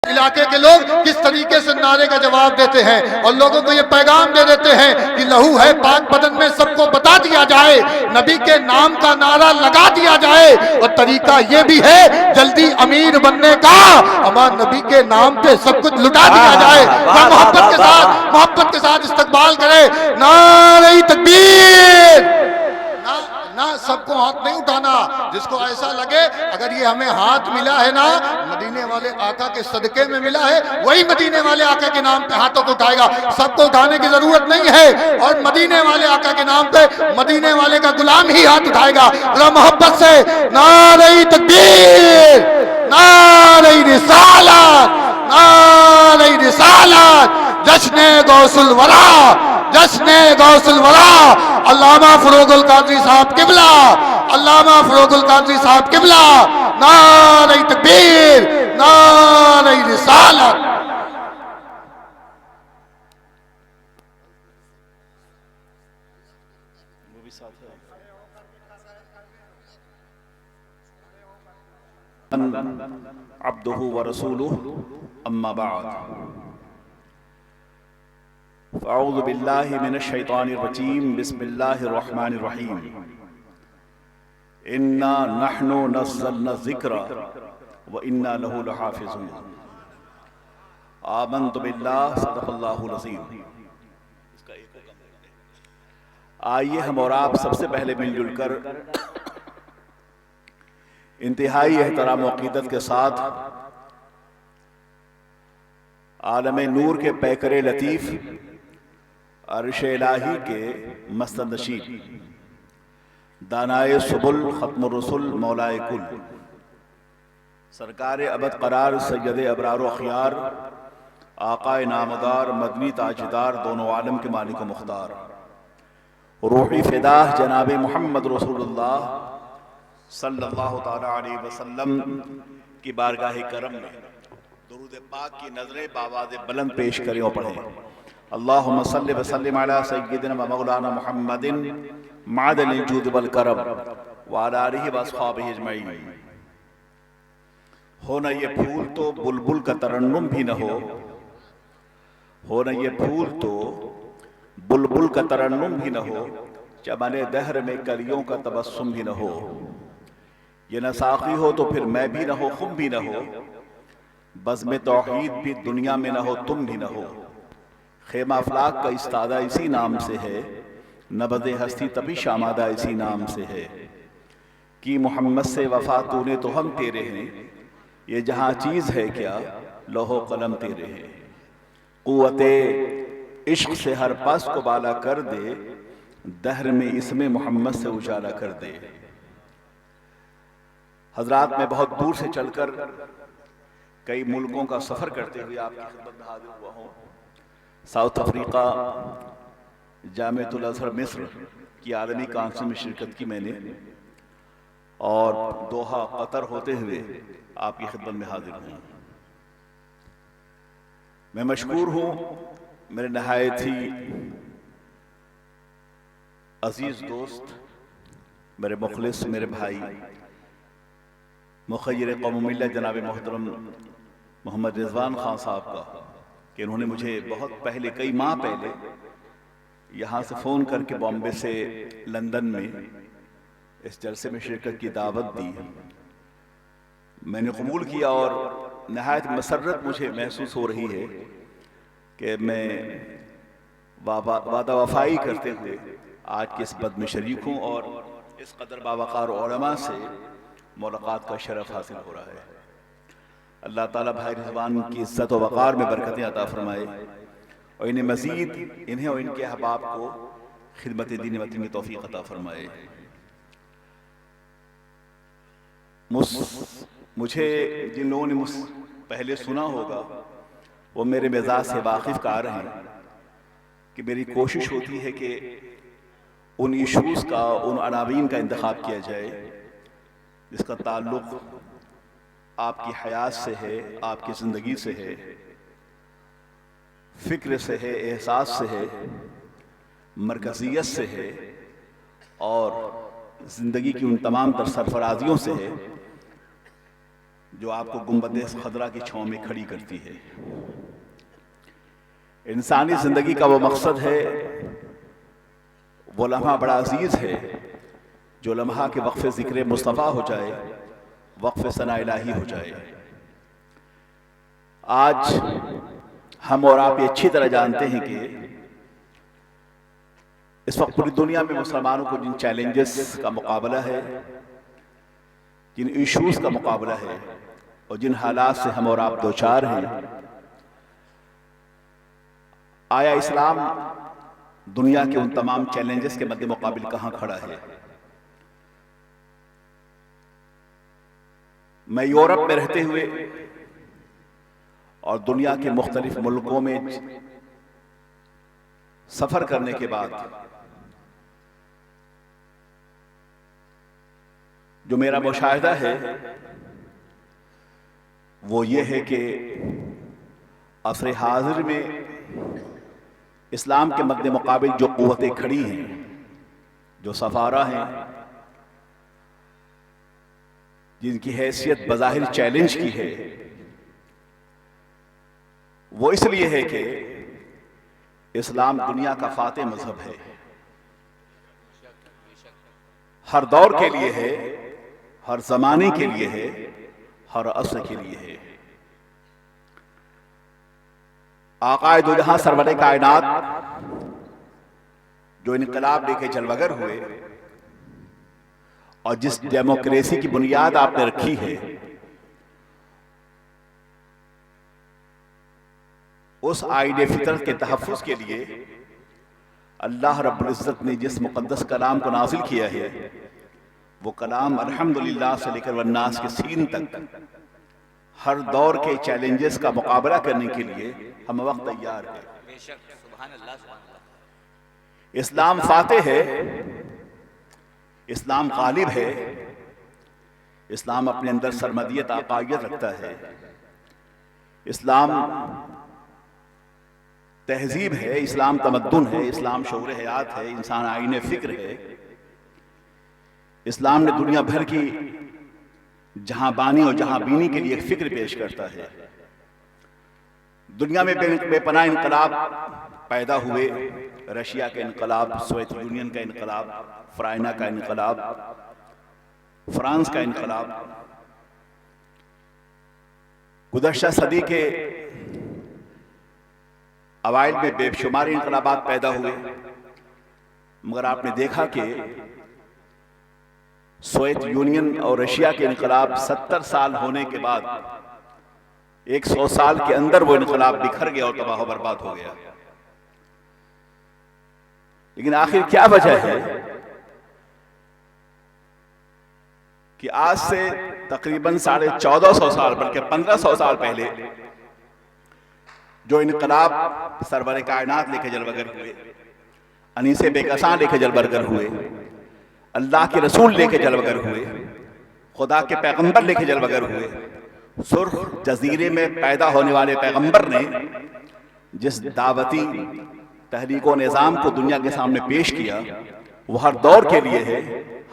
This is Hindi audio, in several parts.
इलाके के लोग किस तरीके से नारे का जवाब देते हैं और लोगों को ये पैगाम दे देते हैं कि लहू है पाक बदन में, सबको बता दिया जाए, नबी के नाम का नारा लगा दिया जाए। और तरीका ये भी है जल्दी अमीर बनने का, हमारे नबी के नाम पे सब कुछ लुटा दिया जाए। मोहब्बत के साथ इस्तकबाल करे। नारे तकबीर। ना सबको हाथ नहीं उठाना, जिसको ऐसा लगे अगर ये हमें हाथ मिला है ना मदीने वाले आका के सदके में मिला है, वही मदीने वाले आका के नाम पे हाथों को उठाएगा। सबको उठाने की जरूरत नहीं है। और मदीने वाले आका के नाम पे मदीने वाले का गुलाम ही हाथ उठाएगा। जरा मोहब्बत से नारे तकबीर, नारे रिसालत, नारे रिसालत, जश्ने गौसुल वरा, जश्ने गौसुल वरा, अल्लामा फरोगुल कादरी साहब किबला, अल्लामा फरोगुल कादरी साहब किबला। नारे तकबीर, नारे रिसालत। अब्दुहु व रसूलुहु अम्मा बाद, अऊज़ु बिल्लाहि मिनश शैतानिर रजीम, बिस्मिल्लाहिर रहमानिर रहीम। इन्ना नहनु नज़्ज़लना ज़िक्रा व इन्ना लहु लहाफ़िज़ून। आमन्तु बिल्लाह, सदक़ल्लाहुल अज़ीम। आइए हम और आप सबसे पहले मिलजुल कर इंतहाई एहतराम व अक़ीदत के साथ आलम नूर के पैकर लतीफ़ अर्श इलाही के मस्तनशीन, दानाए सुबुल ख़त्मुर रसूल मौलाए कुल, सरकार अबद करार सैयद अबरार व अख़ियार आक़ाए नामदार मदनी ताजदार दोनों आलम के मालिक मुख्तार रूही फ़िदाह जनाब मोहम्मद रसूलुल्लाह सल्लल्लाहु ताला अलैहि वसल्लम की बारगाह करम में दुरूद पाक की नजरें बावाज़ बुलंद पेश करें और पढ़ें। अल्लाहुम्मा सल्लि व सल्लिम अला सय्यिदिना व मौलाना मुहम्मदिन मादनिल जूद वल करम व अला आलिहि व अस्हाबिहि अजमईन। हो न ये फूल तो बुलबुल का तरन्नुम भी न हो न ये फूल तो बुलबुल का तरन्नुम भी न हो, चमने दहर में कलियों का तबस्सुम भी न हो। ये न साक़ी हो तो फिर मैं भी न हो, खुम भी न हो, बज़्म तौहीद भी दुनिया में न हो, तुम भी न हो। खेमा अफलाक का इस्तादा इसी नाम से है, नबज़े हस्ती तभी शामादा इसी नाम से है। कि मोहम्मद से वफ़ा तूने तो हम तेरे हैं, ये जहाँ चीज़ है क्या लौहो कलम तेरे हैं। क़ुव्वते इश्क़ से हर पास को बाला कर दे, दहर में इसमें मोहम्मद से उजाला कर दे। हजरात, मैं बहुत दूर से चलकर कई मुल्कों का सफ़र करते हुए आपकी खिदमत में हाजिर हुआ हूँ। साउथ अफ्रीका, जामिअतुल अज़हर मिस्र की आलमी काउंसिल में शिरकत की मैंने, और दोहा कतर होते हुए आपकी खिदमत में हाजिर हूँ। मैं मशकूर हूँ मेरे नहायत ही अजीज़ दोस्त, मेरे मुखलिस, मेरे भाई मुखय्यर कौम मिल्लत जनाब मोहतरम मोहम्मद रिजवान खान साहब का, कि उन्होंने मुझे बहुत पहले, कई माह पहले यहाँ से फ़ोन करके बॉम्बे से लंदन में इस जलसे में शिरकत की दावत दी। मैंने कबूल किया और नहायत मसर्रत मुझे महसूस हो रही है कि मैं वादा वफ़ाई करते हुए आज के इस बद में शरीक हूँ और इस कदर बावक़ार उलमा से मुलाकात का शरफ़ हासिल हो रहा है। अल्लाह ताला भाई रिज़वान की इज़्ज़त व वक़ार में बरकतें अता फ़रमाए और इन्हें मज़ीद, इन्हें और इनके अहबाब को खिदमत दीन वतन की तौफ़ीक़ अता फ़रमाए। मुझे जिन लोगों ने पहले सुना होगा वो मेरे मिजाज से वाकिफ़ कार हैं कि मेरी कोशिश होती है कि उन इशूज़ का, उन अनावीन का इंतखाब किया जाए जिसका ताल्लुक़ आपकी हयात से है, आपकी ज़िंदगी से है, फ़िक्र से है, एहसास से है, मरकज़ियत से है और ज़िंदगी की उन तमाम तर सरफराजियों से है जो आपको गुंबद खदरा की छांव में खड़ी करती है। इंसानी जिंदगी का वो मकसद है, वो लम्हा बड़ा अजीज है जो लम्हा के वक्फ़े ज़िक्र मुस्तफ़ा हो जाए, वक्फ़े सना इलाही हो जाए। आज हम और आप ये अच्छी तरह जानते हैं कि इस वक्त पूरी दुनिया में मुसलमानों को जिन चैलेंजेस का मुकाबला है, जिन इश्यूज का मुकाबला है और जिन हालात से हम और आप दो चार हैं, आया इस्लाम दुनिया के उन तमाम चैलेंजेस के मद्दे मुकाबिल कहां खड़ा है? मैं यूरोप में रहते हुए और दुनिया के मुख्तलिफ मुल्कों में सफर करने के बाद जो मेरा मुशाहिदा है वो ये है कि असर हाजिर में इस्लाम के मद्दे मुकाबिल जो क़ुव्वतें खड़ी हैं, जो सफारा हैं, जिनकी हैसियत बज़ाहिर चैलेंज की है, वो इसलिए है कि इस्लाम दुनिया का फातेह मजहब है, हर दौर के लिए है, हर जमाने के लिए है, हर असर के लिए है। आकाए दो जहां सरवरे कायनात जो इनकलाब लेके जलवगर हुए और जिस डेमोक्रेसी की बुनियाद आपने रखी है, उस आईने फितरत के तहफ़्फ़ुज़ के लिए अल्लाह रब्बुल इज़्ज़त ने जिस मुक़द्दस कलाम को नाज़िल किया है, वो कलाम अल्हम्दुलिल्लाह से लेकर वन्नास के सीन तक हर दौर के चैलेंजेस का मुकाबला करने के लिए हम वक्त तैयार हैं। इस्लाम फातेह है, इस्लाम गालिब है, इस्लाम अपने अंदर सरमदियत आकायत रखता है, इस्लाम तहजीब है, इस्लाम तमद्दुन है, इस्लाम शऊर हयात है, इंसान आईने फिक्र है। इस्लाम ने दुनिया भर की जहां बानी और जहां बीनी के लिए एक फिक्र पेश करता है। दुनिया में बेपनाह इनकलाब पैदा हुए, रशिया का इनकलाब, सोवियत यूनियन का इनकलाब, फ्राइना का इनकलाब, फ्रांस का इनकलाब, गुज़श्ता सदी के अवाइल में बेशुमार इनकलाबात पैदा हुए, मगर आपने देखा कि सोवियत यूनियन और रशिया के इनकलाब 70 साल होने के बाद 100 साल के अंदर वो इनकलाब बिखर गया और तबाह बर्बाद हो गया। लेकिन आखिर क्या वजह है कि आज से तकरीबन 1450 साल बल्कि 1500 साल पहले जो इनकलाब सरवरे कायनात लेके जलवगर हुए, अनीसे बेकसां लेके जलवगर हुए, अल्लाह के रसूल लेके जलवगर हुए, खुदा के पैगंबर लेके जलवगर हुए, सुर्ख जजीरे में पैदा होने वाले पैगंबर ने जिस दावती तहरीको निज़ाम को दुनिया के सामने पेश किया, वो हर दौर के लिए है,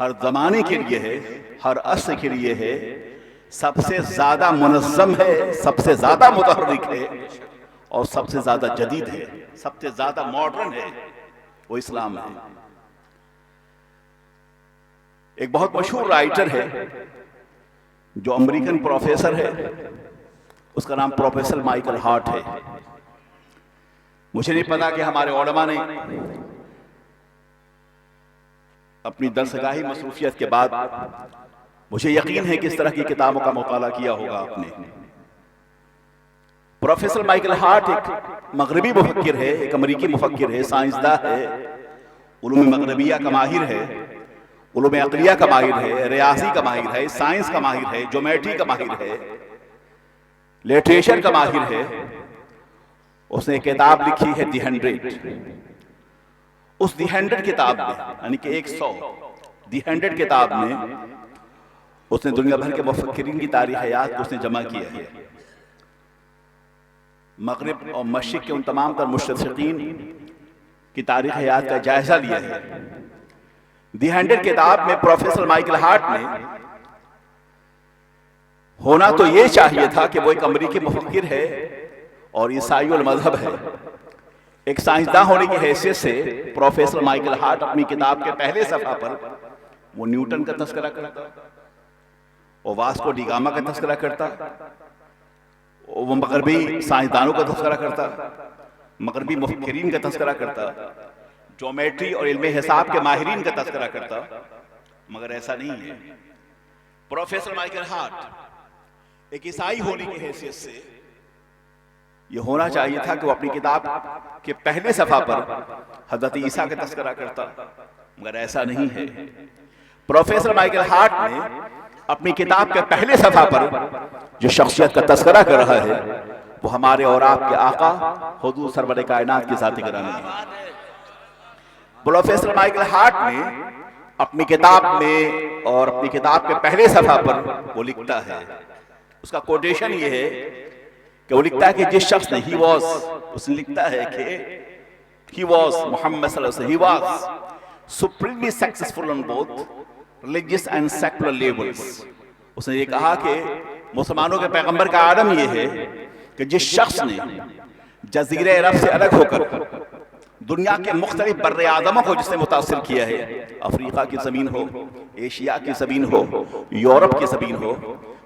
हर जमाने के लिए है, हर असर के लिए है, सबसे ज्यादा मुनज़्ज़म है, सबसे ज्यादा मुतहर्रिक है और सबसे ज्यादा जदीद है, सबसे ज्यादा मॉडर्न है, वो इस्लाम है। एक बहुत मशहूर राइटर है जो अमेरिकन प्रोफेसर है, उसका नाम प्रोफेसर माइकल हार्ट है। मुझे नहीं पता कि हमारे उलमा ने अपनी दरसगाही मसरूफियत के बाद, मुझे यकीन है कि इस तरह की किताबों का मुताला किया होगा आपने। प्रोफेसर माइकल हार्ट एक मगरबी मुफक्किर है, एक अमेरिकी मुफक्किर है, साइंसदां है, उलूम मगरबिया का माहिर है, उलूम अक़लिया का माहिर है, रियासी का माहिर है, साइंस का माहिर है, ज्योमेट्री का माहिर है, लिटरेचर का माहिर है। उसने एक किताब लिखी है दी 100। उस दी 100 किताब में, यानी कि 100, दी 100 किताब में उसने दुनिया भर के मुफक्किरीन की तारीख़ हयात को उसने जमा किया है। मगरिब और मशरिक़ के उन तमाम तर मुस्तशरिक़ीन की तारीख़ हयात का जायजा लिया है। दी 100 किताब में प्रोफेसर माइकल हार्ट ने होना तो ये चाहिए था कि वो एक अमरीकी मुफक्किर है और ईसाई उल मजहब है। एक साइंसदान होने की हैसियत से प्रोफेसर माइकल हार्ट अपनी किताब के पहले सफा पर वो न्यूटन का तस्करा करता और वास्को डी गामा का तस्करा करता, वो मगरबी साइंसदानों का तस्करा करता, मगरबी मुफक्किरीन का तस्करा करता, ज्योमेट्री और इल्म हिसाब के माहिरीन का तस्करा करता, मगर ऐसा नहीं है। प्रोफेसर माइकल हार्ट एक ईसाई होने की हैसियत से यह होना चाहिए था कि वो अपनी किताब के पहले सफा पर हजरत ईसा का तस्करा करता, मगर ऐसा नहीं है। प्रोफेसर माइकल हार्ट ने अपनी किताब के पहले सफा पर जो शख्सियत का तस्करा कर रहा है वो हमारे और आपके आका हुजूर सरवर कायनात की ज़ात गिरामी है। प्रोफेसर माइकल हार्ट ने अपनी किताब में और अपनी किताब के पहले सफा पर वो लिखता है, उसका कोटेशन ये है कि वो लिखता है कि जिस शख्स ने उसने लिखता है कि ही वॉज मोहम्मद सल्लल्लाहु अलैहि वसल्लम, he was supremely successful on both religious and secular levels. उसने ये कहा कि मुसलमानों के पैगंबर का आलम ये है कि जिस शख्स ने जजीरे अरब से अलग होकर दुनिया के मुख्तलिफ बर्रे आज़मों को जिसने मुतासिर किया है, अफ्रीका की ज़मीन हो, एशिया की ज़मीन हो, यूरोप की ज़मीन हो,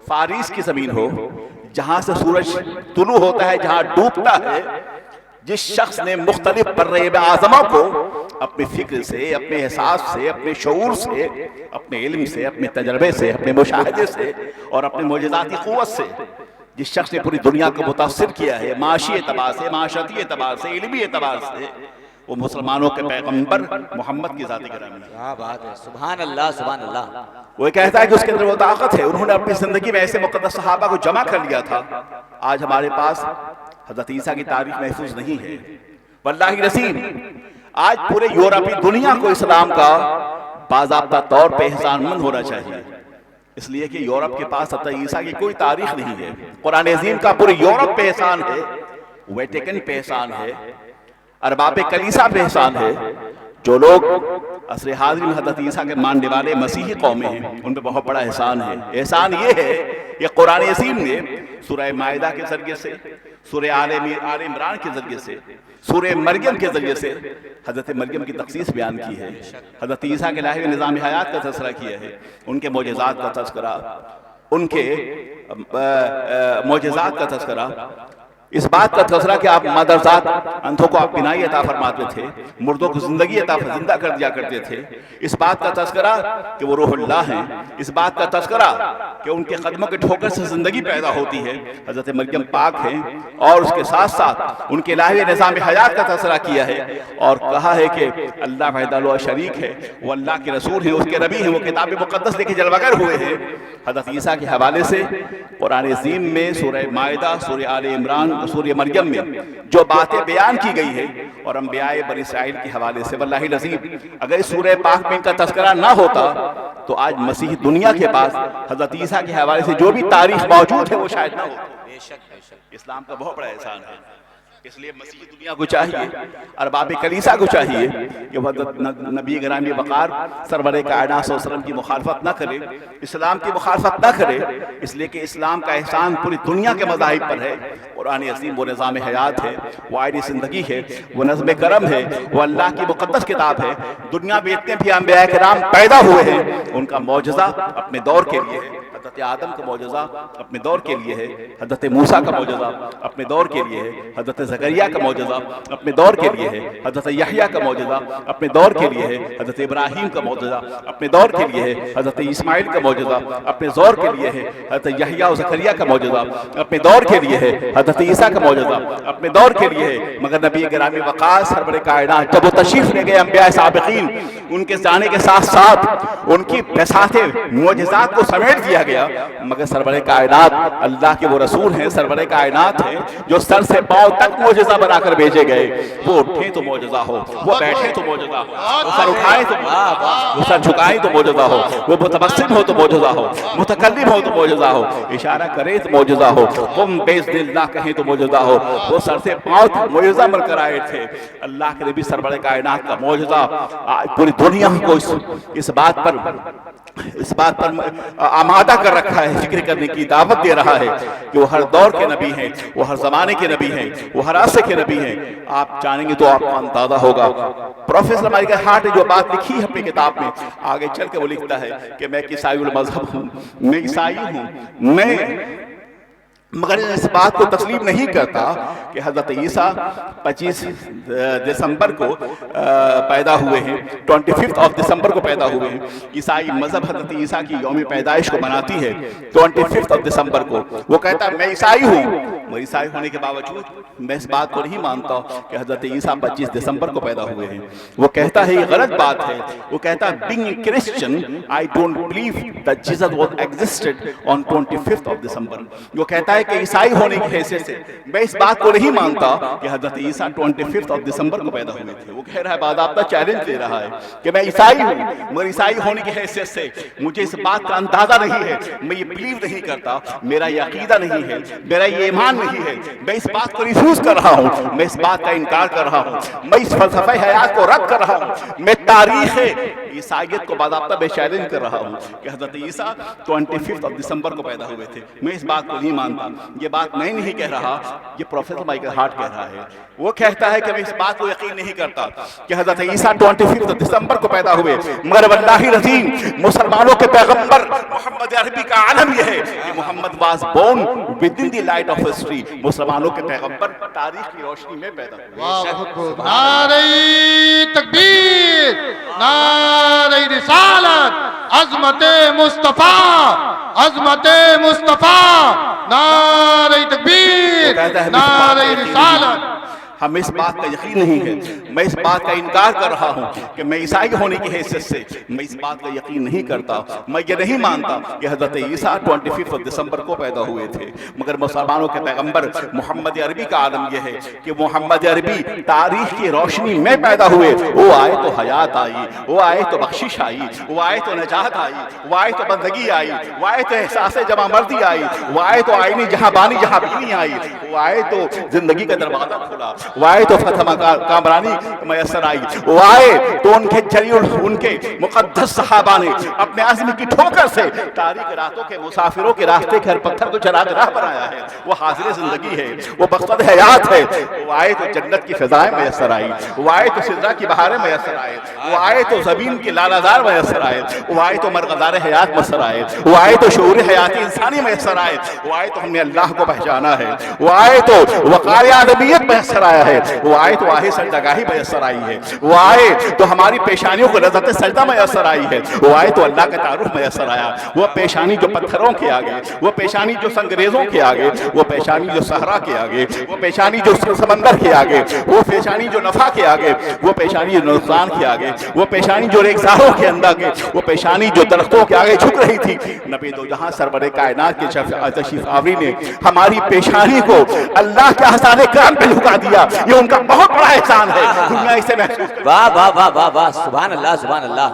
फारिस की ज़मीन हो, जहाँ से सूरज तुलू होता है, जहाँ डूबता है, जिस शख्स ने मुख्तलिफ बर्रे आज़मों को अपने फिक्र से, अपने एहसास से, अपने शऊर से, अपने इल्म से, अपने तजर्बे से, अपने मुशाहदे से और अपने मोजज़ाती क़ुव्वत से जिस शख्स ने पूरी दुनिया को मुतासिर किया है, माशी एतबार से, माशरती एतबार से, इल्मी एतबार से, वो मुसलमानों के पैगंबर मोहम्मद की ज़ात गिरामी है। क्या बात है, सुभान अल्लाह सुभान अल्लाह। वो कहता है कि उसके अंदर वो ताकत है। उन्होंने अपनी जिंदगी में ऐसे मुक़द्दस सहाबा को जमा कर लिया था, आज हमारे पास हज़रत ईसा की तारीख महफूज नहीं है। वल्लाही रसीम, आज पूरे यूरोपीय दुनिया को इस्लाम का बाज़ाब्ता तौर पे एहसानमंद होना चाहिए, इसलिए कि यूरोप के पास हज़रत ईसा की कोई तारीख नहीं है। कुरान अज़ीम का पूरे यूरोप पे एहसान है, वेटिकन पे एहसान है, अरबाब कलीसा पे एहसान है। जो लोग असर हाज़िर में हज़रत ईसा के मानने वाले मसीही कौमें हैं, उन पे बहुत बड़ा एहसान है। एहसान ये है कि कुरान अज़ीम ने सूरह माइदा के ज़रिए से, सूरह आल इमरान के ज़रिए से, सूरह मरियम के ज़रिए से हज़रत मरियम की तख़सीस बयान की है, हज़रत ईसा के लाहिब निज़ाम हयात का तज़किरा किया है, उनके मोजज़ात का तज़किरा, उनके मोजज़ात का तज़किरा, इस बात का तज़किरा कि आप मदरसात अंधों को आप बिनाई अता फरमाते थे, मुर्दों को जिंदगी जिंदा कर दिया करते थे, इस बात का तज़किरा कि वो रूहुल्लाह हैं, इस बात का तज़किरा कि उनके कदमों के ठोकर से जिंदगी पैदा होती है, हज़रत मरियम पाक हैं, और उसके साथ साथ उनके लाहिब निज़ाम हयात का तज़किरा किया है और कहा है कि अल्लाह वहदहू शरीक है, वो अल्लाह के रसूल हैं, उसके नबी हैं, वो किताब मुक़द्दस लेके जलवागर हुए हैं। हज़रत ईसा के हवाले से कुरान अज़ीम में सूरह माइदा, सूरह आल इमरान, सूरह मरियम में जो बातें बयान की गई है और अंबियाए बनी इस्राइल के हवाले से, वल्लाही नसीब, अगर इस सूरह पाक में इनका तज़किरा ना होता तो आज मसीह दुनिया के पास हज़रत ईसा के हवाले से जो भी तारीख मौजूद है वो शायद ना होती। बेशक इस्लाम का बहुत बड़ा एहसान है, इसलिए मसीह दुनिया को चाहिए, अरबाब कलीसा को चाहिए कि वह नबी गिरामी वक़ार सरवर कायनात सल्लल्लाहु अलैहि वसल्लम की मुखालफत न करे, इस्लाम की मुखालफत न करे, इसलिए कि इस्लाम का एहसान पूरी दुनिया के मज़ाहिब पर है। कुरान अज़ीम वो निज़ाम हयात है, वो आयनी ज़िंदगी है, वो नज़्म करम है, वो अल्लाह की मुक़द्दस किताब है। दुनिया में इतने भी अंबिया किराम पैदा हुए हैं, उनका मौजज़ा अपने दौर के लिए है। हज़रत आदम का मौजज़ा अपने दौर के लिए है, हज़रत मूसा का मौजज़ा अपने दौर के लिए है, हज़रत ज़करिया का मौजज़ा अपने दौर के लिए है, हज़रत यहया का मौजज़ा अपने दौर के लिए है, हज़रत इब्राहीम का मौजज़ा अपने दौर के लिए है, हज़रत इस्माइल का मौजज़ा अपने दौर के लिए है, हज़रत यहया और ज़करिया का मौजज़ा अपने दौर के लिए है, हज़रत ईसा का मौजज़ा अपने दौर के लिए है। मगर नबी गिरामी वक़ार सरवर कायनात जब वो तशरीफ़ ले गए अंबिया साबिक़ीन, उनके जाने के साथ साथ उनकी बसाते मौजज़ात को समेट दिया गया, मगर सरवर कायनात अल्लाह के वो रसूल हैं, सरवर कायनात हैं जो सर से पांव तक मौजज़ा बनाकर भेजे गए। वो उठे तो मौजज़ा हो, वो बैठे तो मौजज़ा हो, वो सर उठाए तो, वो सर झुकाए तो मौजज़ा हो, वो मुतबस्सिम हो तो मौजज़ा हो, मुतकल्लिम हो तो मौजज़ा हो, इशारा करे तो मौजज़ा हो, तुम बेइज़्निल्लाह कहें तो मौजज़ा हो। वो सर से पांव तक मौजज़ा बनकर आए थे। अल्लाह के नबी सरवर कायनात का मौजज़ा पूरी दुनिया को इस बात पर इस बात पर आमादा कर रखा है, जिक्र करने की दावत दे रहा है कि वो हर दौर के नबी हैं, वो हर जमाने के नबी हैं, वो हर आसे के नबी हैं। आप जानेंगे तो आपको अंदाजा होगा। प्रोफेसर माइकल हार्ट ने जो बात लिखी है अपनी किताब में, आगे चल के वो लिखता है कि मैं एक ईसाई मजहब हूँ, मैं ईसाई हूँ, मैं मगर इस बात को तस्लीम नहीं करता कि हज़रत ईसा 25 दिसंबर को पैदा हुए हैं, 25 ऑफ दिसंबर को पैदा हुए हैं। ईसाई मज़हब हज़रत ईसा की यौम पैदाइश को मनाती है 25 ऑफ दिसंबर को। वो कहता है मैं ईसाई हूँ, मैं ईसाई होने के बावजूद मैं इस बात को नहीं मानता कि हज़रत ईसा 25 दिसंबर को पैदा हुए हैं। वो कहता है ये गलत बात है। वो कहता है being Christian I don't believe that Jesus was existed on 25 of December. वो कहता है कि ईसाई होने की हैसियत से मैं इस बात को नहीं मानता कि हज़रत ईसा 25 ऑफ दिसंबर को पैदा हुए थे। वो कह रहा है, बाकायदा चैलेंज दे रहा है कि मैं ईसाई हूँ, मगर ईसाई होने की हैसियत से मुझे इस बात का अंदाजा नहीं है, मैं ये बिलीव नहीं करता, मेरा ये अकीदा नहीं है, मेरा ये ईमान नहीं है, मैं इस बात को रिफ्यूज कर रहा हूँ, मैं इस बात का इनकार कर रहा हूँ, मैं इस फलसफे हयात को रद्द कर रहा हूँ, मैं तारीख ईसाइयत को बाकायदा मैं चैलेंज कर रहा हूँ कि हज़रत ईसा 25 ऑफ दिसंबर को पैदा हुए थे। मैं इस बात को नहीं मानता। ये बात मैं नहीं कह रहा, ये प्रोफेसर माइकल हार्ट कह रहा है। वो कहता है कि मैं इस बात को यकीन नहीं करता कि हज़रत ईसा 25 दिसंबर को पैदा हुए, मगर वल्लाहि रज़ीम मुसलमानों के पैगंबर मोहम्मद अरबी का आलम यह है कि Mohammad was born with in the light of history. मुसलमानों के पैगंबर तारीख की रोशनी में पैदा हुए। नारे तकबीर, नारे रिसालत, अज़मते मुस्तफा, अज़मते मुस्तफा, नारे तकबीर, नारे रिसालत। हमें इस बात का यकीन नहीं है, मैं इस बात का इनकार कर रहा हूँ कि मैं ईसाई होने की हैसियत से मैं इस बात का यकीन नहीं करता, मैं ये नहीं मानता कि हज़रत ईसा 25 दिसंबर को पैदा हुए थे, मगर मुसलमानों के पैगंबर मोहम्मद अरबी का आलम यह है कि मोहम्मद अरबी तारीख की रोशनी में पैदा हुए। वो आए तो हयात आई, वो आए तो बख्शिश आई, वो आए तो नजात आई, वो आए तो बंदगी आई, वो आए तो एहसास जमा मर्दी आई, वो आए तो आईनी जहाँ बानी जहाँ बीनी आई, वो आए तो जिंदगी का दरवाजा खुला, वो आए तो फतह कामरानी मैसर आई, वो आए तो उनके जरिए उनके मुकद्दस सहाबा ने अपने आज़म की ठोकर से तारीख रातों के मुसाफिरों के रास्ते के हर पत्थर को चराग राह बनाया है। वो हाजिर जिंदगी है, वो बख्शद हयात है। वो आए तो जन्नत की फिजाएं मैसर आई, वो आए तो सिदरा की बहारें मैसर आए, वो आए तो ज़मीन के लालाजार मैसर आए, वो आए तो मरगज़ार हयात मैसर आए, वो आए तो शऊर हयाती इंसानी मैसर आए, वो आए तो हमने अल्लाह को पहचाना है, वो आए तो वक़ार आदमियत मैसर आया है, वो आए तो आहे सजदागाही मैसर आई है, वो आए तो हमारी पेशानियों को लज़्ज़त सजदा मैसर आई है, वो आए तो अल्लाह का तारुफ मैसर आया। वो पेशानी जो पत्थरों के आगे, वो पेशानी जो संगरेजों के आगे, वो पेशानी जो सहरा के आगे, वो पेशानी जो समंदर के आगे, वो पेशानी जो नफा के आगे, वो पेशानी जो नुकसान के आगे, वो पेशानी जो रेगिस्तानों के अंदर के, वो पेशानी जो दरख्तों के आगे झुक रही थी। नबी दो जहां सरवरे कायनात के तशरीफ आवरी ने हमारी पेशानी को अल्लाह के आसाने काम पे झुका दिया। ये उनका बहुत बड़ा एहसान है, दुनिया इसे महसूस करे। वाह वाह वाह वाह वाह, सुभान अल्लाह सुभान अल्लाह।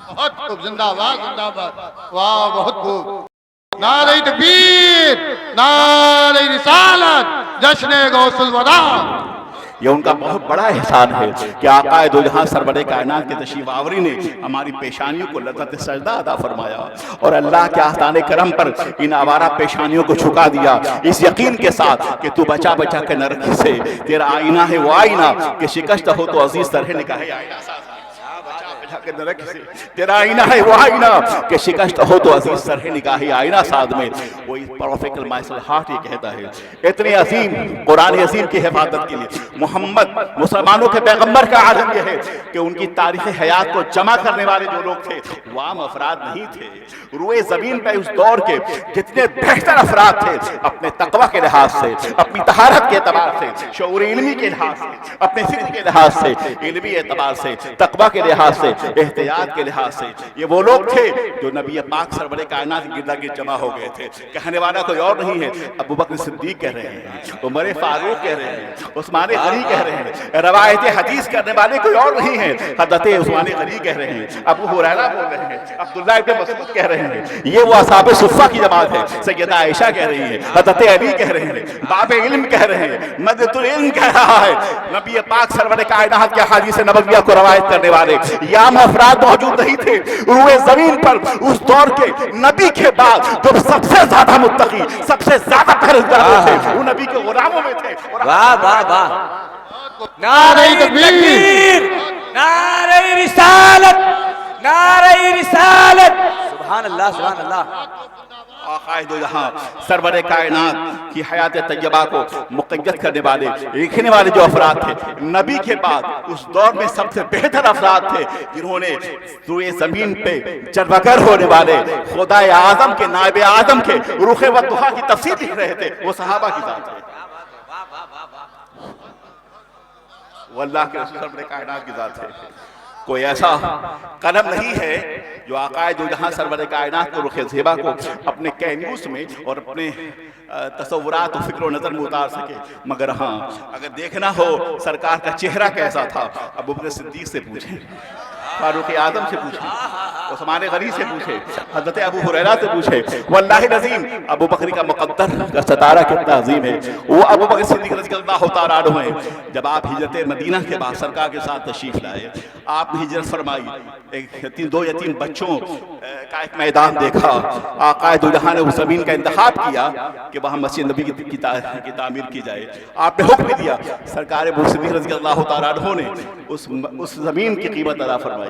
बहुत खूब, जिंदाबाद जिंदाबाद, वाह बहुत खूब। नारे तकबीर, नारे रिसालत, जश्न गौसुल वदा। यह उनका बहुत बड़ा एहसान है कि आकाए दो जहां सरवरे कायनात के तशरीफ आवरी ने हमारी पेशानियों को लज़्ज़त सजदा अदा फरमाया और अल्लाह के आस्ताने करम पर इन आवारा पेशानियों को झुका दिया, इस यकीन के साथ कि तू बचा बचा के नरक से तेरा आईना है वो आईना कि शिकस्त हो तो अजीज तरह निकाहे आईना साथ, नरक से तेरा आईना है वो आईना कि शिकस्त हो तो अजीज सरह निकाही आईना साथ में। वो प्रोफेसर माइकल हार्ट ये कहता है, इतने अजीम कुरान अजीम की हिफाजत के लिए मोहम्मद मुसलमानों के पैगंबर का आलम यह है कि उनकी तारीख हयात को जमा करने वाले जो लोग थे वो आम अफराद नहीं थे। रुए जमीन पर उस दौर के जितने बेहतर अफराद थे, अपने तकवा के लिहाज से, अपनी तहारत के एतबार से, शऊर इल्मी के लिहाज से, अपने फिक्र के लिहाज से, इल्मी एतबार से, तकवा के लिहाज से, एहतियात के लिहाज से, ये वो लोग थे जो नबी पाक सरवरे कायनात के गिरदा गिर्द जमा हो गए थे। कहने वाला कोई और नहीं है, अबू बकर सिद्दीक कह रहे हैं, उमर फारूक कह रहे हैं, उस्मान गनी कह रहे हैं, रवायत हदीस करने वाले कोई और नहीं है, हज़रत उस्मान गनी कह रहे हैं, अबू हुरैरा बोल रहे हैं, अब्दुल्लाह इब्न मसऊद कह रहे हैं, ये वो असहाबे सुफ़्फ़ा की जमात है, सैयदा आयशा कह रही है, हज़रत अली कह रहे हैं, बाबे इल्म कह रहे हैं, मददुल इल्म कह रहा है, नबी पाक सरवरे कायनात के हदीस नबविया को रवायत करने वाले, यामा अफराद मौजूद नहीं थे रूए जमीन पर उस दौर के नबी के बाद जो सबसे ज्यादा मुत्तकी, सबसे ज्यादा परहेजगार थे, वो नबी के गुलामों में थे। वाह वाह वाह, नारे तकबीर, नारे रिसालत, नारे रिसालत, सुभान अल्लाह सुभान अल्लाह। आक़ाए दो जहां सरवरे कायनात की हयात तैयबा को मुक़य्यद करने वाले, लिखने वाले जो अफराद थे, नबी के बाद उस दौर में सबसे बेहतर अफराद थे जिन्होंने रूए ज़मीन पे जलवागर होने वाले खुदाए आज़म के, नायब आज़म के रुखे व दुहा की तफसीर लिख रहे थे, वो सहाबा की ज़ात थे, वो अल्लाह के रसूल सरवरे कायनात की ज़ात थे। कोई ऐसा कलम नहीं है जो आक़ाए दो जहां सरवरे कायनात को, रुखे ज़ेबा को अपने कैनवस में और अपने तसव्वुरात और फिक्र नज़र में उतार सके। मगर हाँ, अगर देखना हो सरकार का चेहरा कैसा था, अबू बकर सिद्दीक़ से पूछें, फारूक आज़म से पूछें, उस्मान गनी से पूछे, हज़रत अबू हुरैरा से पूछे। वल्लाहि नज़ीम, अबू बकर का मुक़द्दर का सितारा कितना अजीम है। वो अबू बकर सिद्दीक़ रज़ियल्लाहु तआला अन्हु हैं। जब आप हिजरत मदीना के बाद सरकार के साथ तशरीफ़ लाए, आपने हिजरत फरमाई, दो यतीम बच्चों का एक मैदान देखा, आक़ाए दो जहां ने उस ज़मीन का इंतखाब किया कि वहाँ मस्जिद नबी की तामीर की जाए। आपने हुक्म दिया, सरकार अबू सिद्दीक़ रज़ियल्लाहु तआला अन्हु ने उस ज़मीन की कीमत अदा फरमाई।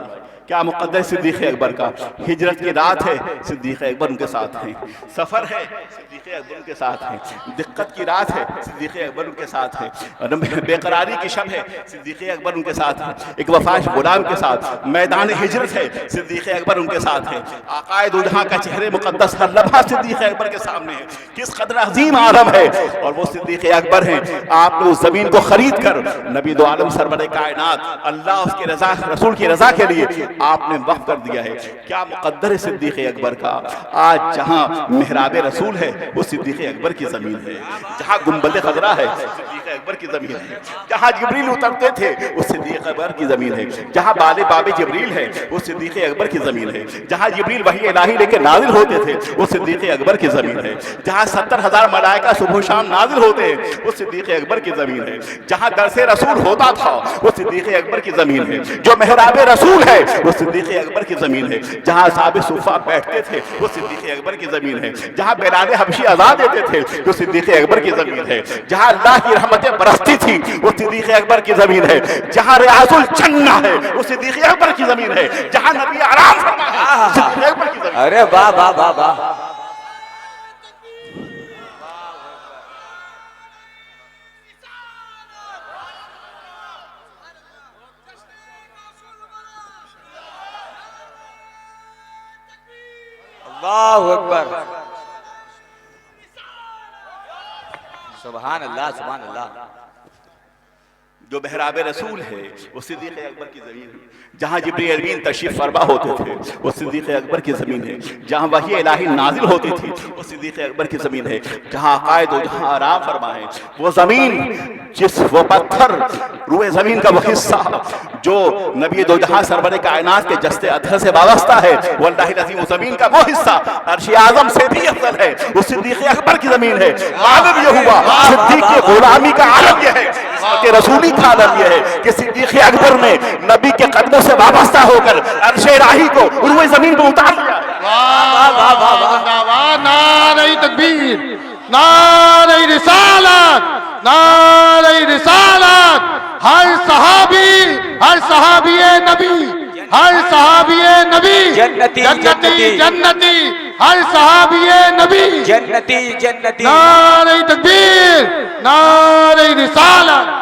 क्या मुक़द्दर सिद्दीक़ अकबर का, हिजरत की रात है, सिद्दीक़ अकबर उनके साथ हैं, सफ़र है, सिद्दीक़ अकबर उनके साथ हैं, दिक्कत की रात है, सिद्दीक़ अकबर उनके साथ हैं, बेकरारी की शब है, सिद्दीक़ अकबर उनके साथ हैं, एक वफ़ाश गुलाम के साथ मैदान हिजरत है, सिद्दीक़ अकबर उनके साथ हैं। आक़ाए दो जहां का चेहरे मुक़द्दस हर लम्हा सिद्दीक़ अकबर के सामने है। किस कदर अज़ीम आलम है, और वो सिद्दीक़ अकबर हैं। आपने उस ज़मीन को खरीद कर नबी दो आलम सरवरे कायनात अल्लाह उसके रज़ा, रसूल की रज़ा के लिए आपने वक़्फ कर दिया है। क्या मुक़द्दर है सिद्दीक़ अकबर का। आज जहां मेहराब रसूल है, वो सिद्दीक़ अकबर की ज़मीन है। जहां गुंबद खज़रा है, सिद्दीक़ अकबर की ज़मीन है। जहां जिब्रील उतरते थे, वो सिद्दीक़ अकबर की ज़मीन है। जहां बाले बाबे जिब्रील है, वो सिद्दीक़ अकबर की ज़मीन है। जहां जिब्रील वही इलाही लेके नाज़िल होते थे, वो सिद्दीक़ अकबर की ज़मीन है। जहां 70,000 मलाइका सुबह शाम नाज़िल होते हैं, वो सिद्दीक़ अकबर की ज़मीन है। जहां दरसे रसूल होता था, वो सिद्दीक़ अकबर की ज़मीन है। जो मेहराब रसूल है, वो सिद्दीक़ अकबर की ज़मीन है। जहां साहब सुफ़ा बैठते थे, वो सिद्दीक़ अकबर की ज़मीन है। जहां बिलाल हबशी आज़ाद देते थे, वो सिद्दीक़ अकबर की ज़मीन है। जहां अल्लाह की रहमतें बरसती थी, वो सिद्दीक़ अकबर की ज़मीन है। जहां रियाज़ुल जन्ना है, वो सिद्दीक़ अकबर की ज़मीन है। जहां नबी आराम फरमा है, सिद्दीक़ अकबर की ज़मीन। अरे वाह वाह वाह वाह, अल्लाहु अकबर, सुभान अल्लाह सुभान अल्लाह। जो मेहराब रसूल है, वो सिद्दीक़ अकबर की ज़मीन है। जहाँ जिब्रील अमीन तशरीफ़ फरमा होते थे, वो सिद्दीक़ अकबर की ज़मीन है। जहाँ वही इलाही नाजिल होती थी, वो सिद्दीक़ अकबर की ज़मीन है। जहाँ आक़ाए दो जहाँ आराम फरमाए, वो ज़मीन, जिस वो पत्थर, रूए ज़मीन का वो हिस्सा जो नबी दो जहाँ सरवरे कायनात के जस्ते अदहर से वाबस्ता है, वल्लाहि अज़ीम उस ज़मीन का वो हिस्सा अर्श आज़म से भी अफज़ल है, वो सिद्दीक़ अकबर की ज़मीन है। आलम ये हुआ, सिद्दीक़ की ग़ुलामी का आलम यह है कि रसूली का आलम यह है कि सिद्दीक़ अकबर ने नबी के कदमों से वाबस्ता होकर अर्श राही को रूए ज़मीन पर उतार दिया। वाह वाह वाह वाह वाह, नारे तकबीर, नारे रिसालत, नारे रिसालत। हर सहाबी नबी, हर सहाबी नबी जन्नती जन्नती जन्नती, हर सहाबी नबी जन्नती जन्नती। नारे तकबीर, नारे रिसालत।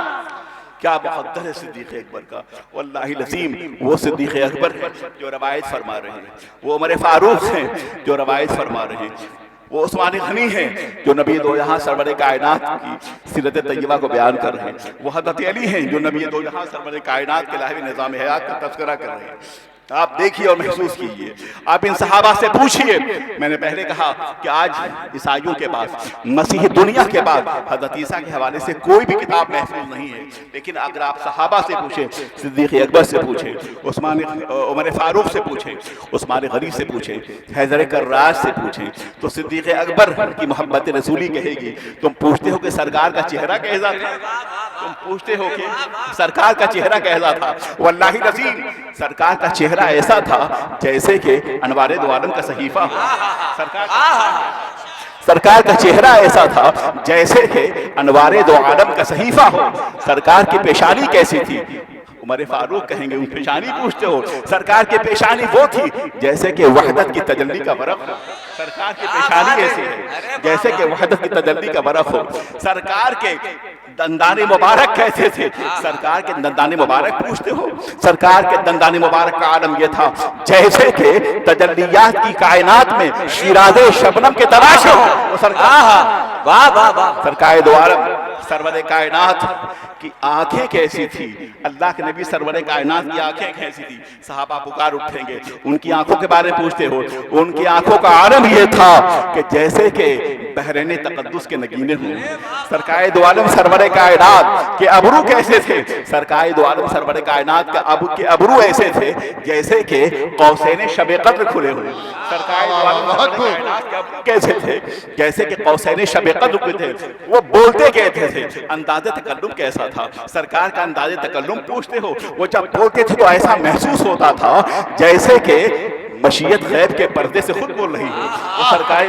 क्या मुक़द्दर है सिद्दीक़ अकबर का। वल्लाहि लज़ीम, वो सिद्दीक़ अकबर है जो रवायत फरमा रहे हैं, वो उमर फारूक हैं जो रवायत फरमा रहे हैं, वो उस्मान गनी हैं जो नबी दो जहाँ सरवरे कायनात की सीरत तय्यबा को बयान कर रहे हैं, वो हज़रत अली हैं जो नबी दो जहाँ सरवरे कायनात के लाहिब निज़ाम हयात का तज़किरा कर रहे हैं। आप देखिए और महसूस कीजिए, आप इन सहाबा से पूछिए। मैंने पहले कहा कि आज ईसाइयों के पास, मसीह दुनिया के बाद हज़रत ईसा के हवाले से कोई भी किताब महफूज नहीं है, लेकिन अगर आप सहाबा से पूछें, सिद्दीक़ अकबर से पूछें, उमर फारूक से पूछें, उस्मान गनी से पूछें, हैदर कर्राज से पूछें, तो सिद्दीक़ अकबर की मोहब्बत रसूली कहेगी। तुम पूछते हो कि सरकार का चेहरा कैसा था, तुम पूछते हो कि सरकार का चेहरा कैसा था? वल्लाही नज़ीर, सरकार का चेहरा ऐसा था जैसे कि अनवारे दो आलम का सहीफा हो। सरकार का चेहरा ऐसा था जैसे कि अनवारे दो आलम का सहीफा हो। सरकार की पेशानी कैसी थी? उमर फारूक कहेंगे, उन पेशानी पूछते हो? सरकार की पेशानी वो थी जैसे कि वहदत की तजल्ली का बरक़ हो। सरकार की पेशानी ऐसी है जैसे कि वहदत की तजल्ली का बरक़ हो। सरकार के दंदाने मुबारक कैसे थे? सरकार के दंदाने मुबारक पूछते हो? सरकार के दंदाने मुबारक का आलम यह था जैसे कि तजल्लियात की कायनात में शिराज़े शबनम के तराश हो। वो सरकार, वाह वाह वाह, सरकार दो आलम सरवरे कायनात की आंखें कैसी थी? अल्लाह के नबी सरवरे कायनात की आंखें कैसी थी? सहाबा पुकार उठेंगे, उनकी आंखों के बारे में पूछते हो? उनकी आंखों का आलम यह था कि जैसे कि बहरैन तक़द्दुस के नगीने हों। सरकार दो आलम सरवरे कायनात के अबरू कैसे थे? सरकार दो आलम सरवरे कायनात के अबरू ऐसे थे जैसे कि कौसैन शब क़द्र खुले हुए। सरकार दो आलम सरवरे कायनात के अबरू कैसे थे? जैसे कि कौसैन शब क़द्र थे। वो बोलते कहते थे, अंदाज़े तकल्लुम कैसा था? सरकार का अंदाज़े तकल्लुम पूछते हो? वो जब बोलते थे तो ऐसा महसूस होता था जैसे कि मशीयत गैब के पर्दे से खुद बोल रही हो। तो सरकारी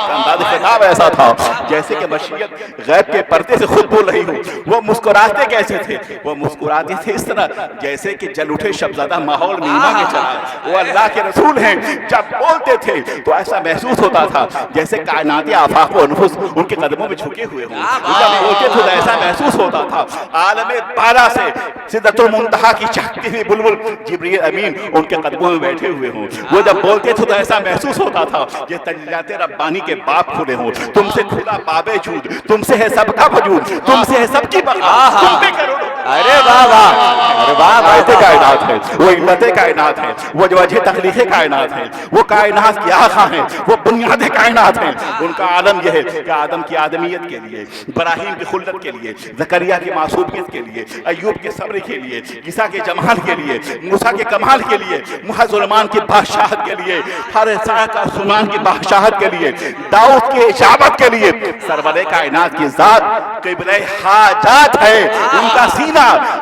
अंदाज़ खिताब ऐसा था जैसे कि मशीयत गैब के पर्दे से खुद बोल रही हो। वो मुस्कुराते कैसे थे? वो मुस्कुराते थे इस तरह जैसे कि जल उठे शबज़दा माहौल मीमा के चला। वो अल्लाह के रसूल हैं, जब बोलते थे तो ऐसा महसूस होता था जैसे कायनाती आफाक व अनफुस उनके कदमों में झुके हुए हों। जब बोलते थे तो ऐसा महसूस होता था आलम बाला से सिदरतुल मुंतहा की चहकती हुई बुलबुल जिब्रील अमीन उनके कदमों में बैठे हुए हों। वो जब बोलते थे तो ऐसा महसूस होता था ये तजल्लियात रब्बानी के बाप खुले हों। तुमसे खुला बाबे जूद, तुमसे है सबका वजूद, तुमसे है सबकी बका, तुम पे करो। अरे वाह वाह, अरे वाह वाह, कायनात है, वो इल्लत कायनात है, वो वजह तखलीक़ कायनात है, वो कायनात की आखा है, वो बुनियाद कायनात है। उनका आलम यह है कि आदम की आदमियत के लिए, इब्राहीम की खुल्लत के लिए, ज़करिया की मासूमियत के लिए, अय्यूब के सब्र के लिए, ईसा के जमाल के लिए, मूसा के कमाल के लिए, मुहज़्ज़मान की बादशाहत के लिए, हर का सुमान की बादशाहत के लिए, दाऊद की इजाबत के लिए, सरवरे कायनात की ज़ात क़िबले हाजात है। उनका सीना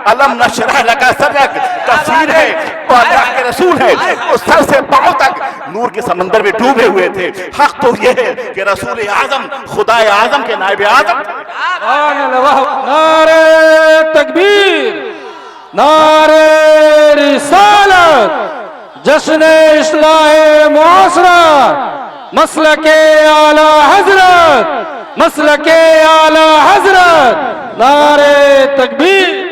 अलम नशरह लका सदरक तफसीर है और अल्लाह के रसूल है। वो सर से पांव तक नूर के समंदर में डूबे हुए थे। हक तो ये है कि रसूल आजम खुदा आजम के नायब आजम। नारे तकबीर, नारे रिसालत, जश्न इस्लाह मुआसरा, मसलके आला हजरत, मसलके आला हजरत, नारे तकबीर।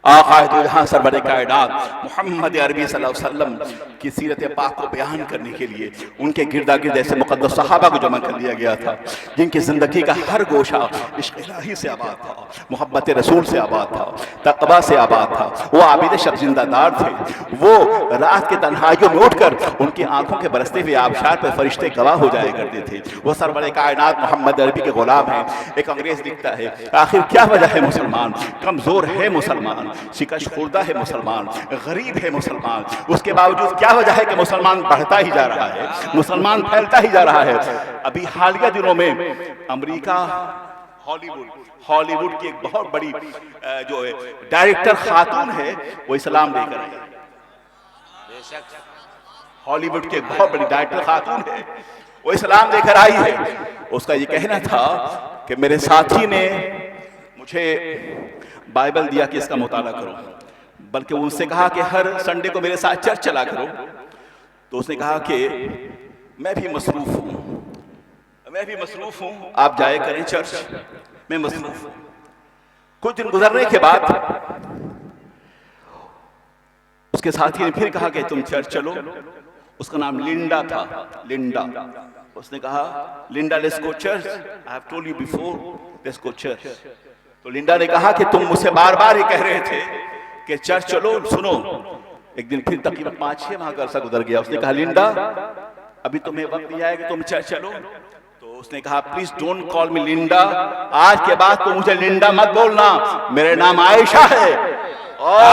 आक़ाए सरवरे कायनात मोहम्मद अरबी सल्लल्लाहु अलैहि वसल्लम की सीरत पाक को बयान करने के लिए उनके गिरदा गिर्द ऐसे मुक़द्दस सहाबा को जमा कर लिया गया था जिनकी ज़िंदगी का हर गोशा इश्क़ इलाही से आबाद था, मोहब्बत रसूल से आबाद था, तक़वा से आबाद था। वो आबिद शब ज़िंदादार थे। वो रात के तन्हाइयों में उठकर उनकी आंखों के बरसते हुए आबशार पर फरिश्ते गवाह हो जाया करते थे। वो सरवरे कायनात मोहम्मद अरबी के ग़ुलाम हैं। एक अंग्रेज़ लिखता है, आखिर क्या वजह है मुसलमान कमज़ोर है, मुसलमान शिकश खुर्दा है, मुसलमान गरीब है, मुसलमान उसके बावजूद क्या वजह है कि मुसलमान बढ़ता ही जा रहा है, मुसलमान फैलता ही जा रहा है। अभी हालिया दिनों में अमेरिका हॉलीवुड की एक बहुत बड़ी जो डायरेक्टर खातून है वो इस्लाम लेकर आई। हॉलीवुड की एक बहुत बड़ी डायरेक्टर खातून है, वो इस्लाम लेकर आई है। उसका ये कहना था कि मेरे साथी ने मुझे बाइबल दिया कि इसका मुताला करो, बल्कि उनसे कहा कि हर संडे को मेरे साथ चर्च चला करो। तो उसने कहा कि मैं भी मसरूफ हूँ, आप जाए करें चर्च, मैं मसरूफ हूँ। कुछ दिन गुजरने के बाद उसके साथी ने फिर कहा कि तुम चर्च चलो। उसका नाम लिंडा था, लिंडा। उसने कहा Linda let's go church, I have told you before, let's go church. तो लिंडा ने कहा कि तुम मुझसे बार बार ये कह रहे थे कि चर्च चलो, सुनो। एक दिन फिर तकरीबन 5-6 माह का अरसा गुजर गया। उसने कहा लिंडा अभी तुम्हें वक्त नहीं आया कि तुम चर्च चलो। तो उसने कहा प्लीज डोंट कॉल मी लिंडा, आज के बाद तो मुझे लिंडा मत बोलना, मेरा नाम आयशा है। और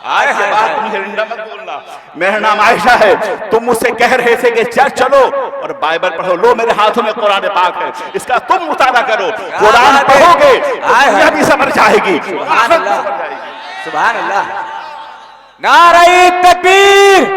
आज के बाद मुझे लिंडा मत बोलना, मेरा नाम आयशा है। तुम मुझसे कह रहे थे कि चर्च चलो और बाइबल पढ़ो। लो मेरे हाथों में कुरान पाक है, इसका तुम मुताला करो। कुरान पढ़ोगे दुनिया भी समझ जाएगी, आखिरत भी समझ जाएगी। सुभान अल्लाह। नारे तकबीर,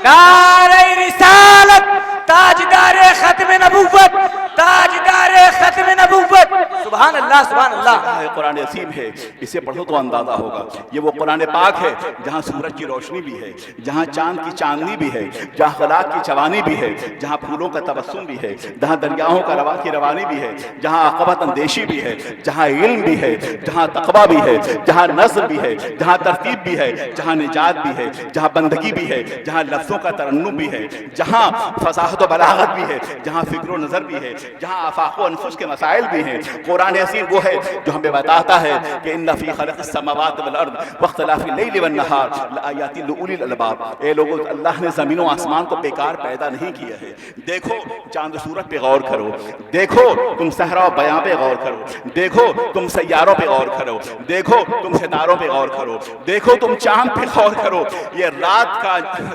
नारे रिसालत, ताजदारे खत्म नबुव्वत, ताजदारे खत्म नबुव्वत। सुभान अल्लाह, सुभान अल्लाह। कुरान असीम है, इसे पढ़ो तो अंदाजा होगा। ये वो कुरान पाक है जहाँ सूरज की रोशनी भी है, जहाँ चांद की चांदनी भी है, जहाँ खलाक की जवानी भी है, जहाँ फूलों का तबस्सुम भी है, जहाँ दरियाओं का की रवानी भी है, जहाँ अक़बत अंदेशी भी है, जहाँ इल्म भी है, जहाँ तक़वा भी है, जहाँ नज़्म भी है, जहाँ तरतीब भी है, जहाँ निजात भी है, जहाँ बंदगी भी है, जहाँ लफ्ज़ों का तरन्नुम भी है, जहाँ फसाहत व बलागत भी है, जहाँ फ़िक्र नज़र भी है, जहाँ आफ़ाक़ व अनफुस के मसाइल भी हैं। कुरान अज़ीम वो है जो हमें बताता है कि इन्ना फ़ी ख़ल्क़िस समावाति वल अर्द वख्तिलाफ़िल लैलि वन नहार लआयातिन लिउलिल अलबाब। ए लोगों, अल्लाह ने ज़मीन व आसमान को बेकार पैदा नहीं किया है। देखो चांद सूरज पे गौर करो, देखो तुम सहरा व बयां पे गौर करो, देखो तुम सैयारों पे गौर करो, देखो तुम सितारों पे गौर करो, देखो तुम चांद पे गौर करो। ये रात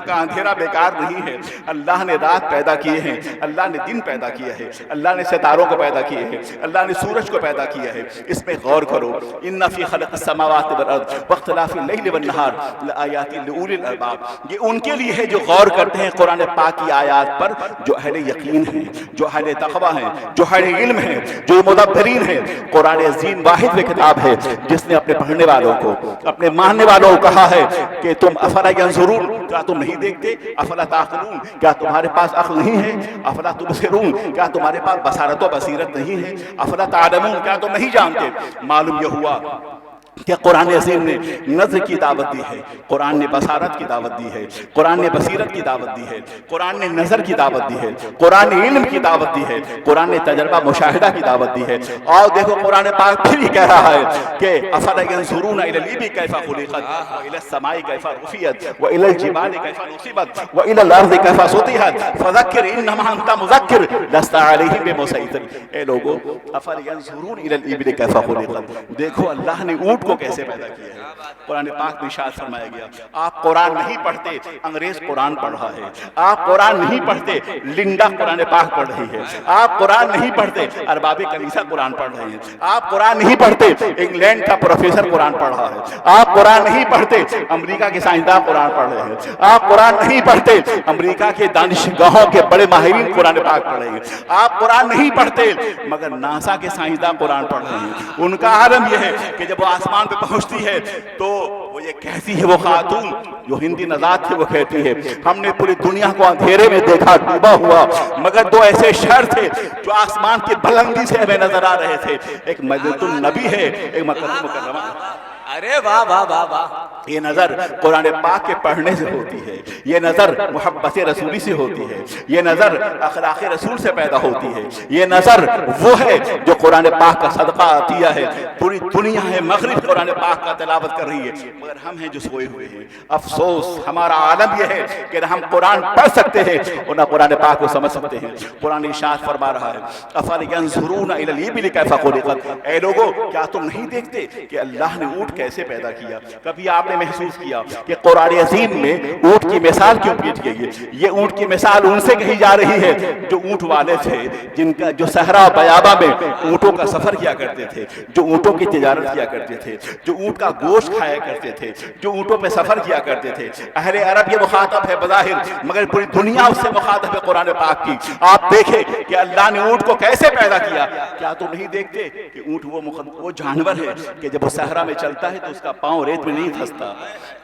का अंधेरा बेकार नहीं है। अल्लाह ने रात पैदा किए हैं, अल्लाह ने दिन पैदा किया है, अल्लाह ने सितारों को पैदा किए हैं, अल्लाह ने सूरज को पैदा किया है। इसमें गौर करो। इन्ना फ़ी ख़ल्क़िस समावाति वल अर्द वख्तिलाफ़िल लैलि वन नहार लआयातिन लिउलिल अलबाब। ये उनके लिए है जो गौर करते हैं कुरान पाक की आयात पर, जो अहले यकीन है, जो अहले तक़वा है, जो अहले इल्म है, जो मुदब्बिरीन है। कुरान अज़ीम वाहिद व किताब है जिसने अपने पढ़ने वालों को, अपने मानने वालों को कहा है कि तुम अफला यंज़ुरून, क्या तुम नहीं देखते? अफला ताक़िलून, क्या तुम्हारे पास अक्ल नहीं है? अफला तुबसिरून, क्या तुम्हारे पास बसारत व बसीरत नहीं है? अफला तालमून, क्या तुम नहीं जानते? मालूम यह हुआ कि कुरान अज़ीम ने नज़र की दावत दी है, कुरान ने बसारत की दावत दी है, कुरान ने बसीरत की दावत दी है, कुरान ने नज़र की दावत दी है, कुरान ने इल्म की दावत दी है, कुरान ने तजर्बा मुशाहिदा की दावत दी है। और देखो कुरान पाक फिर ही कह रहा है कि अफला यंज़ुरून इलल इबिली कैफ़ा खुलिक़त व इलस समाई कैफ़ा रुफ़ियत व इलल जिबाली कैफ़ा नुसिबत व इलल अर्ज़ि कैफ़ा सुतिहत फ़ज़क्किर इन्नमा अंता मुज़क्किर लस्ता अलैहिम बिमुसैतिर। ए लोगों, अफला यंज़ुरून इलल इबिली कैफ़ा खुलिक़त, देखो अल्लाह ने ऊँट को कैसे पैदा किया है। कुरान पाक में इरशाद फरमाया गया, आप कुरान नहीं पढ़ते, अंग्रेज कुरान पढ़ रहा है। आप कुरान नहीं पढ़ते, लिंडा कुरान पाक पढ़ रही है। आप कुरान नहीं पढ़ते, अरबाब कलीसा कुरान पढ़ रहे हैं। आप कुरान नहीं पढ़ते, इंग्लैंड का प्रोफेसर कुरान पढ़ रहा है। आप कुरान नहीं पढ़ते, अमेरिका के साइंसदान कुरान पढ़ रहे हैं। आप कुरान नहीं पढ़ते, अमेरिका के दानिशगाहों के बड़े माहिरीन कुरान पाक पढ़ रहे हैं। आप कुरान नहीं पढ़ते, मगर नासा के साइंसदान कुरान पढ़ रहे हैं। उनका आलम यह है कि जब वो आसमान पे पहुंचती है तो वो ये कहती है, वो खातून जो हिंदी नजात थी वो कहती है, हमने पूरी दुनिया को अंधेरे में देखा डूबा हुआ, मगर दो ऐसे शहर थे जो आसमान की बुलंदी से हमें नजर आ रहे थे। एक मस्जिदुन नबी है, एक मक्का मुकर्रमा। अरे वाह वाह वाह वाह। ये नज़र कुरान पाक के पढ़ने से होती है, ये नज़र मोहब्बत रसूली से होती है, ये नज़र अखलाक़ रसूल से पैदा होती है। ये नज़र वो है जो कुरान पाक का सदका अतिया है। पूरी दुनिया है मगरिब कुरान पाक का तिलावत कर रही है, मगर हम हैं जो सोए हुए हैं। अफसोस हमारा आलम यह है कि हम कुरान पढ़ सकते हैं और ना कुरान पाक को समझ सकते हैं। कुरान इरशाद फरमा रहा है, अफल यंज़ुरून इलल इबिली कैफ़ा खुलिक़त। ए लोगों, क्या तुम नहीं देखते कि अल्लाह ने ऊँट कैसे पैदा किया? कभी आपने महसूस किया कि कुरान अज़ीम में ऊँट की मिसाल क्यों पेश की है? ये ऊँट की मिसाल उनसे कही जा रही है जो ऊँट वाले थे, जिनका जो सहरा बयाबा में ऊँटों का सफर किया करते थे, जो ऊँटों की तिजारत किया करते थे, जो ऊँट का गोश्त खाया करते थे, जो ऊँटों पे सफर किया करते थे। अहले अरब ये मुखातब है बज़ाहिर, मगर पूरी दुनिया उससे मुखातब है कुरान पाक की। आप देखें कि अल्लाह ने ऊँट को कैसे पैदा किया। क्या तुम नहीं देखते कि ऊँट वो जानवर है कि जब वो सहरा में चलता है तो उसका पाँव रेत में नहीं धंसता।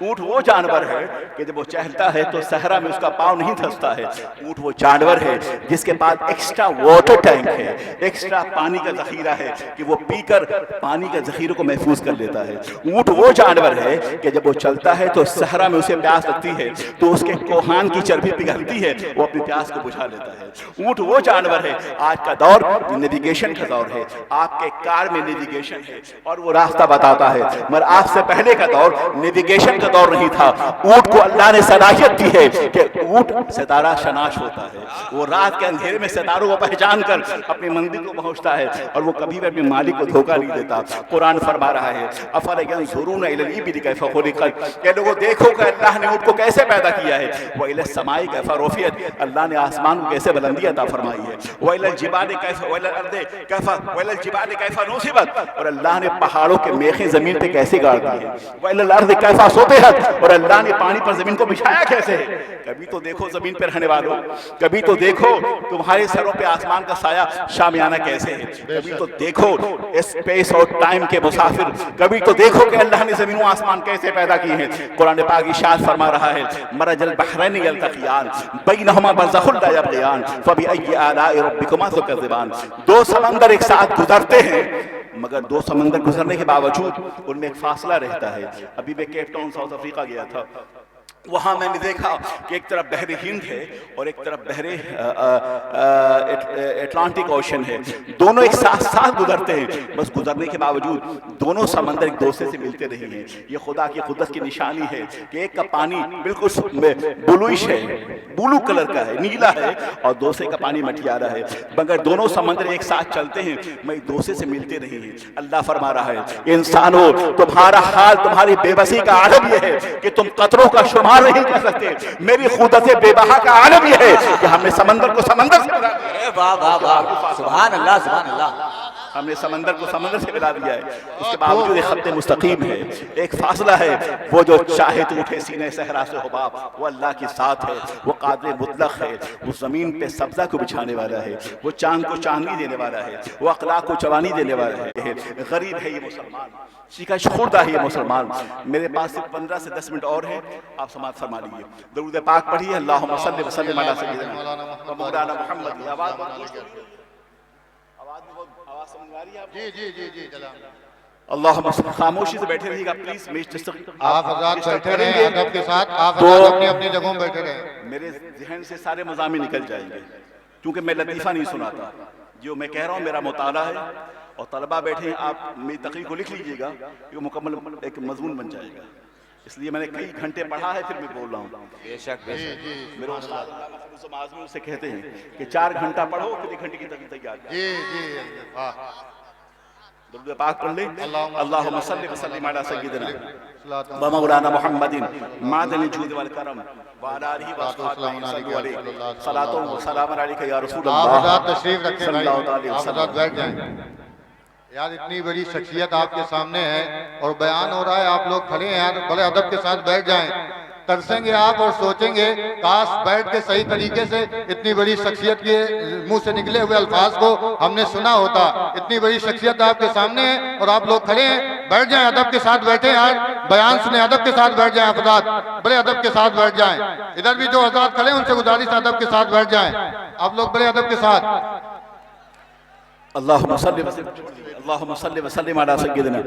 ऊँट वो जानवर है कि जब वो चलता है तो सहरा में उसका पाँव नहीं धंसता है। ऊँट वो जानवर है जिसके पास एक्स्ट्रा वाटर टैंक है, एक्स्ट्रा पानी का जखीरा है कि वो पीकर पानी का जखीरे को महफूज कर लेता है। ऊँट वो जानवर है कि जब वो चलता है तो सहरा में उसे प्यास लगती है तो उसके कोहान की चर्बी पिघलती है, वो अपनी प्यास को बुझा लेता है। ऊँट वो जानवर है। आज का दौर नेविगेशन का दौर है, आपके कार में नेविगेशन है और वो रास्ता बताता है। मगर आज से पहले का दौर नेविगेशन का दौर नहीं था। ऊंट को अल्लाह ने सलाहियत दी है कि ऊंट सितारा शनाश होता है, वो रात के अंधेरे में सितारों को पहचान कर अपनी मंदिर को पहुंचता है और वो कभी भी अपने मालिक को धोखा नहीं देता। कुरान फरमा रहा है अफलयंजुरून इलल इबिल कैफ़ खुलिक़त, कि लोगों देखो कि अल्लाह ने ऊंट को कैसे पैदा किया है। व इलस समाई कैफ़ रुफ़ियत, अल्लाह ने आसमान को कैसे बुलंदी अता फरमाई है। व इलल जिबाल कैफ़ व इलल अर्द कैफ़ व इलल जिबाल कैफ़ नुसिबत, और अल्लाह ने पहाड़ों के मेखें जमीन पे कैसे गाड़ दी है। व इलल अर्द कैफ़ सुतिहत, और अल्लाह ने पानी पर जमीन को बिछाया कैसे है। कभी तो देखो जमीन पर रहने वालों, कभी तो देखो तुम्हारे सरों पे आसमान का साया शामियाना कैसे है। कभी तो देखो स्पेस और टाइम के मुसाफिर, कभी तो देखो कि अल्लाह ने जमीन और आसमान कैसे पैदा किए हैं। कुरान पाक इरशाद फरमा रहा है मरजल बहरैन यल्तक़ियान बैनहुमा बरज़खुन ला यबग़ियान फबिअय्यि आलाइ रब्बिकुमा तुकज़्ज़िबान। दो समंदर एक साथ गुजरते हैं, मगर दो समंदर गुजरने के बावजूद उनमें एक फासला रहता है। अभी मैं केप टाउन साउथ अफ्रीका गया था, वहाँ मैंने देखा कि एक तरफ बहरे हिंद है और एक तरफ बहरे अटलांटिक ओशन है। दोनों एक साथ साथ गुजरते हैं, बस गुजरने के बावजूद दोनों समंदर एक दूसरे से मिलते नहीं हैं। ये खुदा की कुदरत की निशानी है कि एक का पानी बिल्कुल ब्लूइश है, ब्लू कलर का है, नीला है, और दूसरे का पानी मटियारा है। मगर दोनों समंदर एक साथ चलते हैं, मैं एक दूसरे से मिलते नहीं हैं। अल्लाह फरमा रहा है इंसानों, तुम्हारा हाल, तुम्हारी बेबसी का आलम यह है कि तुम कतरों का शुमार नहीं कर सकते। मेरी खुदत बेबहा का आलम यह है कि हमने समंदर को समंदर से मिला दिया। वाह वाह वाह, सुभान अल्लाह सुभान अल्लाह। हमने समंदर को समंदर से मिला दिया है। उसके बावजूद एक खत्ते मुस्तकीम है, एक फासला है। वो जो चाहे तो उठे सीने सहरा से हुबाब, वो अल्लाह के साथ है। वो कादिर मुतलक है, वो जमीन पे सब्जा को बिछाने वाला है, वो चांद को चांदनी देने वाला है, वो अखलाक को चवानी देने वाला है। गरीब है ये मुसलमान, शिकश खुर्दा है ये मुसलमान। मेरे पास सिर्फ 15 से 10 मिनट और है, आप समाअत फरमा लीजिए। दरूद पाक पढ़िए, अल्लाहुम्मा सल्लि व सल्लिम अला सय्यिदिना व मौलाना मुहम्मद। आवाज समझ आ रही है आपको? जी जी जी जी जनाब। अल्लाह, खामोशी से बैठे रहिएगा प्लीज। आप हज़रात बैठे रहें अदब के साथ, आप हज़रात अपनी अपनी जगहों में बैठे रहें। मेरे जहन से सारे मज़ामी निकल जाएंगे, क्योंकि मैं लतीफ़ा नहीं सुनाता। जो मैं कह रहा हूँ मेरा मुताला है, और तलबा बैठे हैं, आप मेरी तकरीर को लिख लीजिएगा, ये मुकम्मल एक मजमून बन जाएगा। इसलिए मैंने कई घंटे पढ़ा है, फिर मैं बोल रहा हूँ। बेशक बेशक। मेरे उस्ताद आज़मी उससे कहते हैं कि 4 घंटा पढ़ो, फिर 1 घंटे की तकरीर तैयार। जी जी वाह। दुरूद पाक पढ़ ले। अल्लाहुम्मा सल्लि व सल्लिम अला सय्यिदिना सल्लल्लाहु व मौलाना मुहम्मदिन मादनिल जूद वल करम व अला आलिहि व अस्हाबिहि सलातो व सलाम अलैका या रसूल आप अल्लाह। हज़रात तशरीफ रखें भाई, सल्लल्लाहु अलैहि आप हज़रात वसल्लम। बैठ जाएं। यार इतनी बड़ी शख्सियत आपके सामने है और बयान हो रहा है, आप लोग खड़े हैं यार, बड़े अदब के साथ बैठ जाएं। तरसेंगे आप और सोचेंगे काश बैठ के सही तरीके से इतनी बड़ी शख्सियत के मुंह से निकले हुए अल्फाज को हमने सुना होता। इतनी बड़ी शख्सियत आपके सामने है और आप लोग खड़े हैं, बैठ जाएं, अदब के साथ बैठे यार, बयान सुने, अदब के साथ बैठ जाएं। हज़रात बड़े अदब के साथ बैठ जाएं। इधर भी जो हज़रात खड़े हैं उनसे गुजारिश, अदब के साथ बैठ जाएं। आप लोग बड़े अदब के साथ। अल्लाहुम्मा सल्लि व सल्लिम अला सय्यिदिना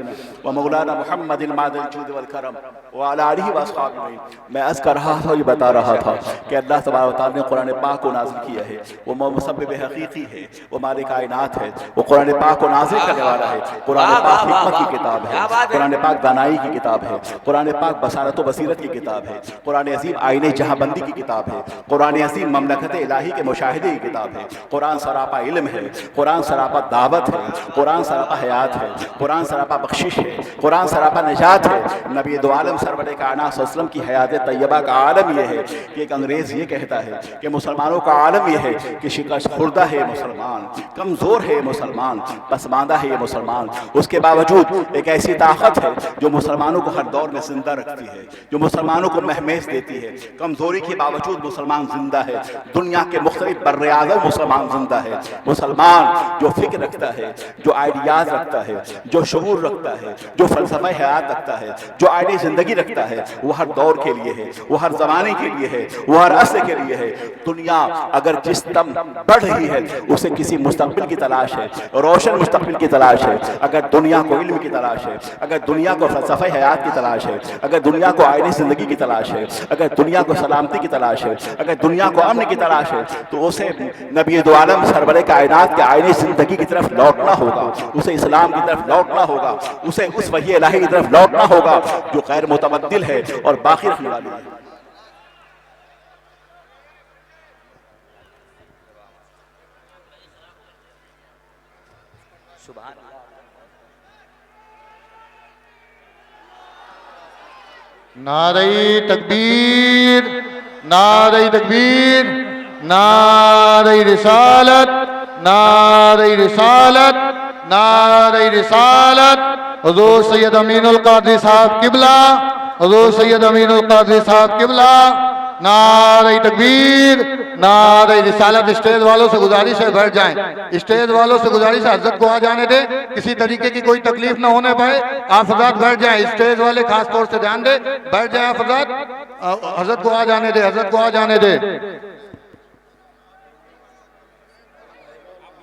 व मौलाना मुहम्मदिन मादिल जूद वल करम व अला आलिहि व अस्हाबिहि। मैं अर्ज़ कर रहा था, ये बता रहा था कि अल्लाह तबारक व तआला ने कुरान पाक को नाज़िल किया है। वो मुसब्बिब हकीकी है, वो मालिक कायनात है, वो कुरान पाक को नाज़िल करने वाला है। कुरान पाक हिकमत की किताब है, कुरान पाक दानाई की किताब है, कुरान पाक बसारत व बसीरत की किताब है, कुरान अज़ीम आईने जहांबंदी की किताब है, कुरान अज़ीम ममलकत इलाही के मुशाहिदे की किताब है। कुरान सरापा इल्म है, कुरान सरापा दावत है, कुरान सरापा हयात है, कुरान सरापा बख्शिश है, कुरान सरापा निजात है। नबी दो आलम सरवर कायनात सल्लल्लाहु अलैहि वसल्लम की हयात तैयबा का आलम यह है कि एक अंग्रेज़ ये कहता है कि मुसलमानों का आलम यह है कि शिकस्त खुर्दा है मुसलमान, कमज़ोर है मुसलमान, पसमानदा है ये मुसलमान। उसके बावजूद एक ऐसी ताकत है जो मुसलमानों को हर दौर में जिंदा रखती है, जो मुसलमानों को महमेज देती है। कमज़ोरी के बावजूद मुसलमान जिंदा है, दुनिया के मुख्तलिफ बर्र-ए-आज़म मुसलमान जिंदा है। मुसलमान जो फिक्र रखता है, जो आइडियाज़ रखता है, जो शऊर रखता है, जो फ़लसफ़ा हयात रखता है, जो आइडी ज़िंदगी रखता है, वो हर दौर के लिए है, वो हर ज़माने के लिए है, वो हर असर के लिए है। दुनिया अगर जिस दम बढ़ रही है उसे किसी मुस्तक़बिल की तलाश है, रोशन मुस्तक़बिल की तलाश है। अगर दुनिया को इल्म की तलाश है, अगर दुनिया को फ़लसफ़ा हयात की तलाश है, अगर दुनिया को आइडी ज़िंदगी की तलाश है, अगर दुनिया को सलामती की तलाश है, अगर दुनिया को अमन की तलाश है, तो उसे नबी दो आलम सरवर कायनात के आईने ज़िंदगी की तरफ लौटना होगा। उसे उसे इस्लाम की तरफ लौटना होगा, उसे उस वही इलाही की तरफ लौटना होगा जो गैर मुतबद्दिल है और बाकी रखने वाली है। नारे तकबीर, नारे तकबीर, नारे रिसालत, नारे रिसालत, नारे रिसालत। हुजूर सैयद अमीनुल कादरी साहब किबला, हुजूर सैयद अमीनुल कादरी साहब किबला। नारे तकबीर, नारे रिसालत। स्टेज वालों से गुजारिश है बैठ जाएं, स्टेज वालों से गुजारिश है हजरत को आ जाने दे, किसी तरीके की कोई तकलीफ ना होने पाए। आप हजरत बैठ जाएं, स्टेज वाले खास तौर से ध्यान दे, बैठ जाएं आप हजरत, हजरत को आ जाने दे, हजरत को आ जाने दे,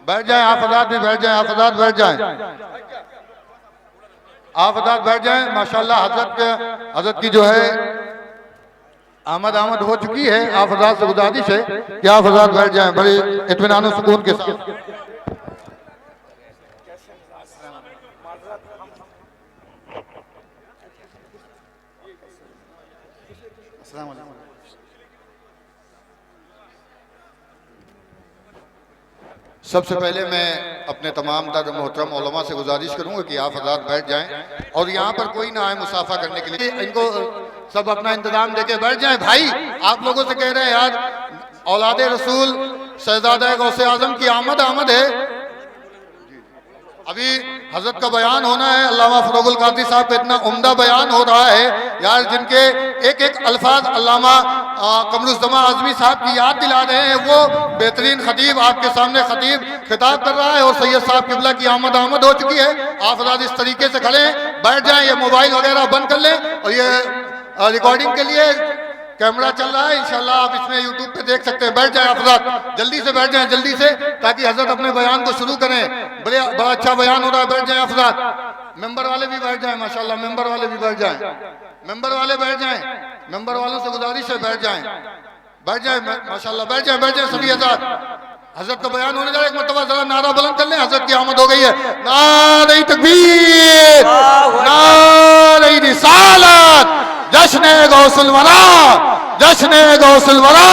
बैठ जाएं आप हजरत भी बैठ जाएं, आप हजरत बैठ जाएं, आप हजरत बैठ जाएं। माशाल्लाह हजरत की जो है आमद हो चुकी है। आप हजरत से गुजारिश है कि आप हजरत बैठ जाएं बड़े इत्मीनान और सुकून के साथ। सबसे पहले मैं अपने तमाम तर मोहतरम उलमा से गुजारिश करूंगा कि आप हजरत बैठ जाएं और यहाँ पर कोई ना आए मुसाफा करने के लिए, इनको सब अपना इंतजाम देके बैठ जाएं। भाई आप लोगों से कह रहे हैं यार, औलादे रसूल शहजादा गौसे आजम की आमद है। अभी हजरत का बयान होना है, अल्लामा फरोगुल कादरी साहब का इतना उम्दा बयान हो रहा है यार, जिनके एक एक अल्फाज अल्लामा कमरुज़्ज़मा आज़मी साहब की याद दिला रहे हैं। वो बेहतरीन खतीब आपके सामने खतीब खिताब कर रहा है और सैयद साहब किबला की आमद हो चुकी है। आप हज़रात इस तरीके से खड़े हैं, बैठ जाएं, ये मोबाइल वगैरह बंद कर लें और ये रिकॉर्डिंग के लिए कैमरा चल रहा है, इंशाल्लाह आप इसमें यूट्यूब पे देख सकते हैं। बैठ जाएं आप हज़रात, जल्दी से बैठ जाएं, जल्दी से, ताकि हज़रत अपने बयान को शुरू करें। बड़ा अच्छा बयान हो रहा है, बैठ जाएं आप हज़रात। मेंबर वाले भी बैठ जाएं, माशाल्लाह मेंबर वाले भी बैठ जाएं, मेंबर वाले बैठ जाएं, मेंबर वालों से गुजारिश है बैठ जाएं, बैठ जाएं माशाल्लाह, बैठ जाएं सभी हज़रात। हज़रत का बयान होने जा रहा है, एक मरतबा जरा नारा बुलंद कर लें, हज़रत की आमद हो गई है। नारे तकबीर, नारे रिसालत, जश्न गौसुल वरा, जश्न गौसुल वरा,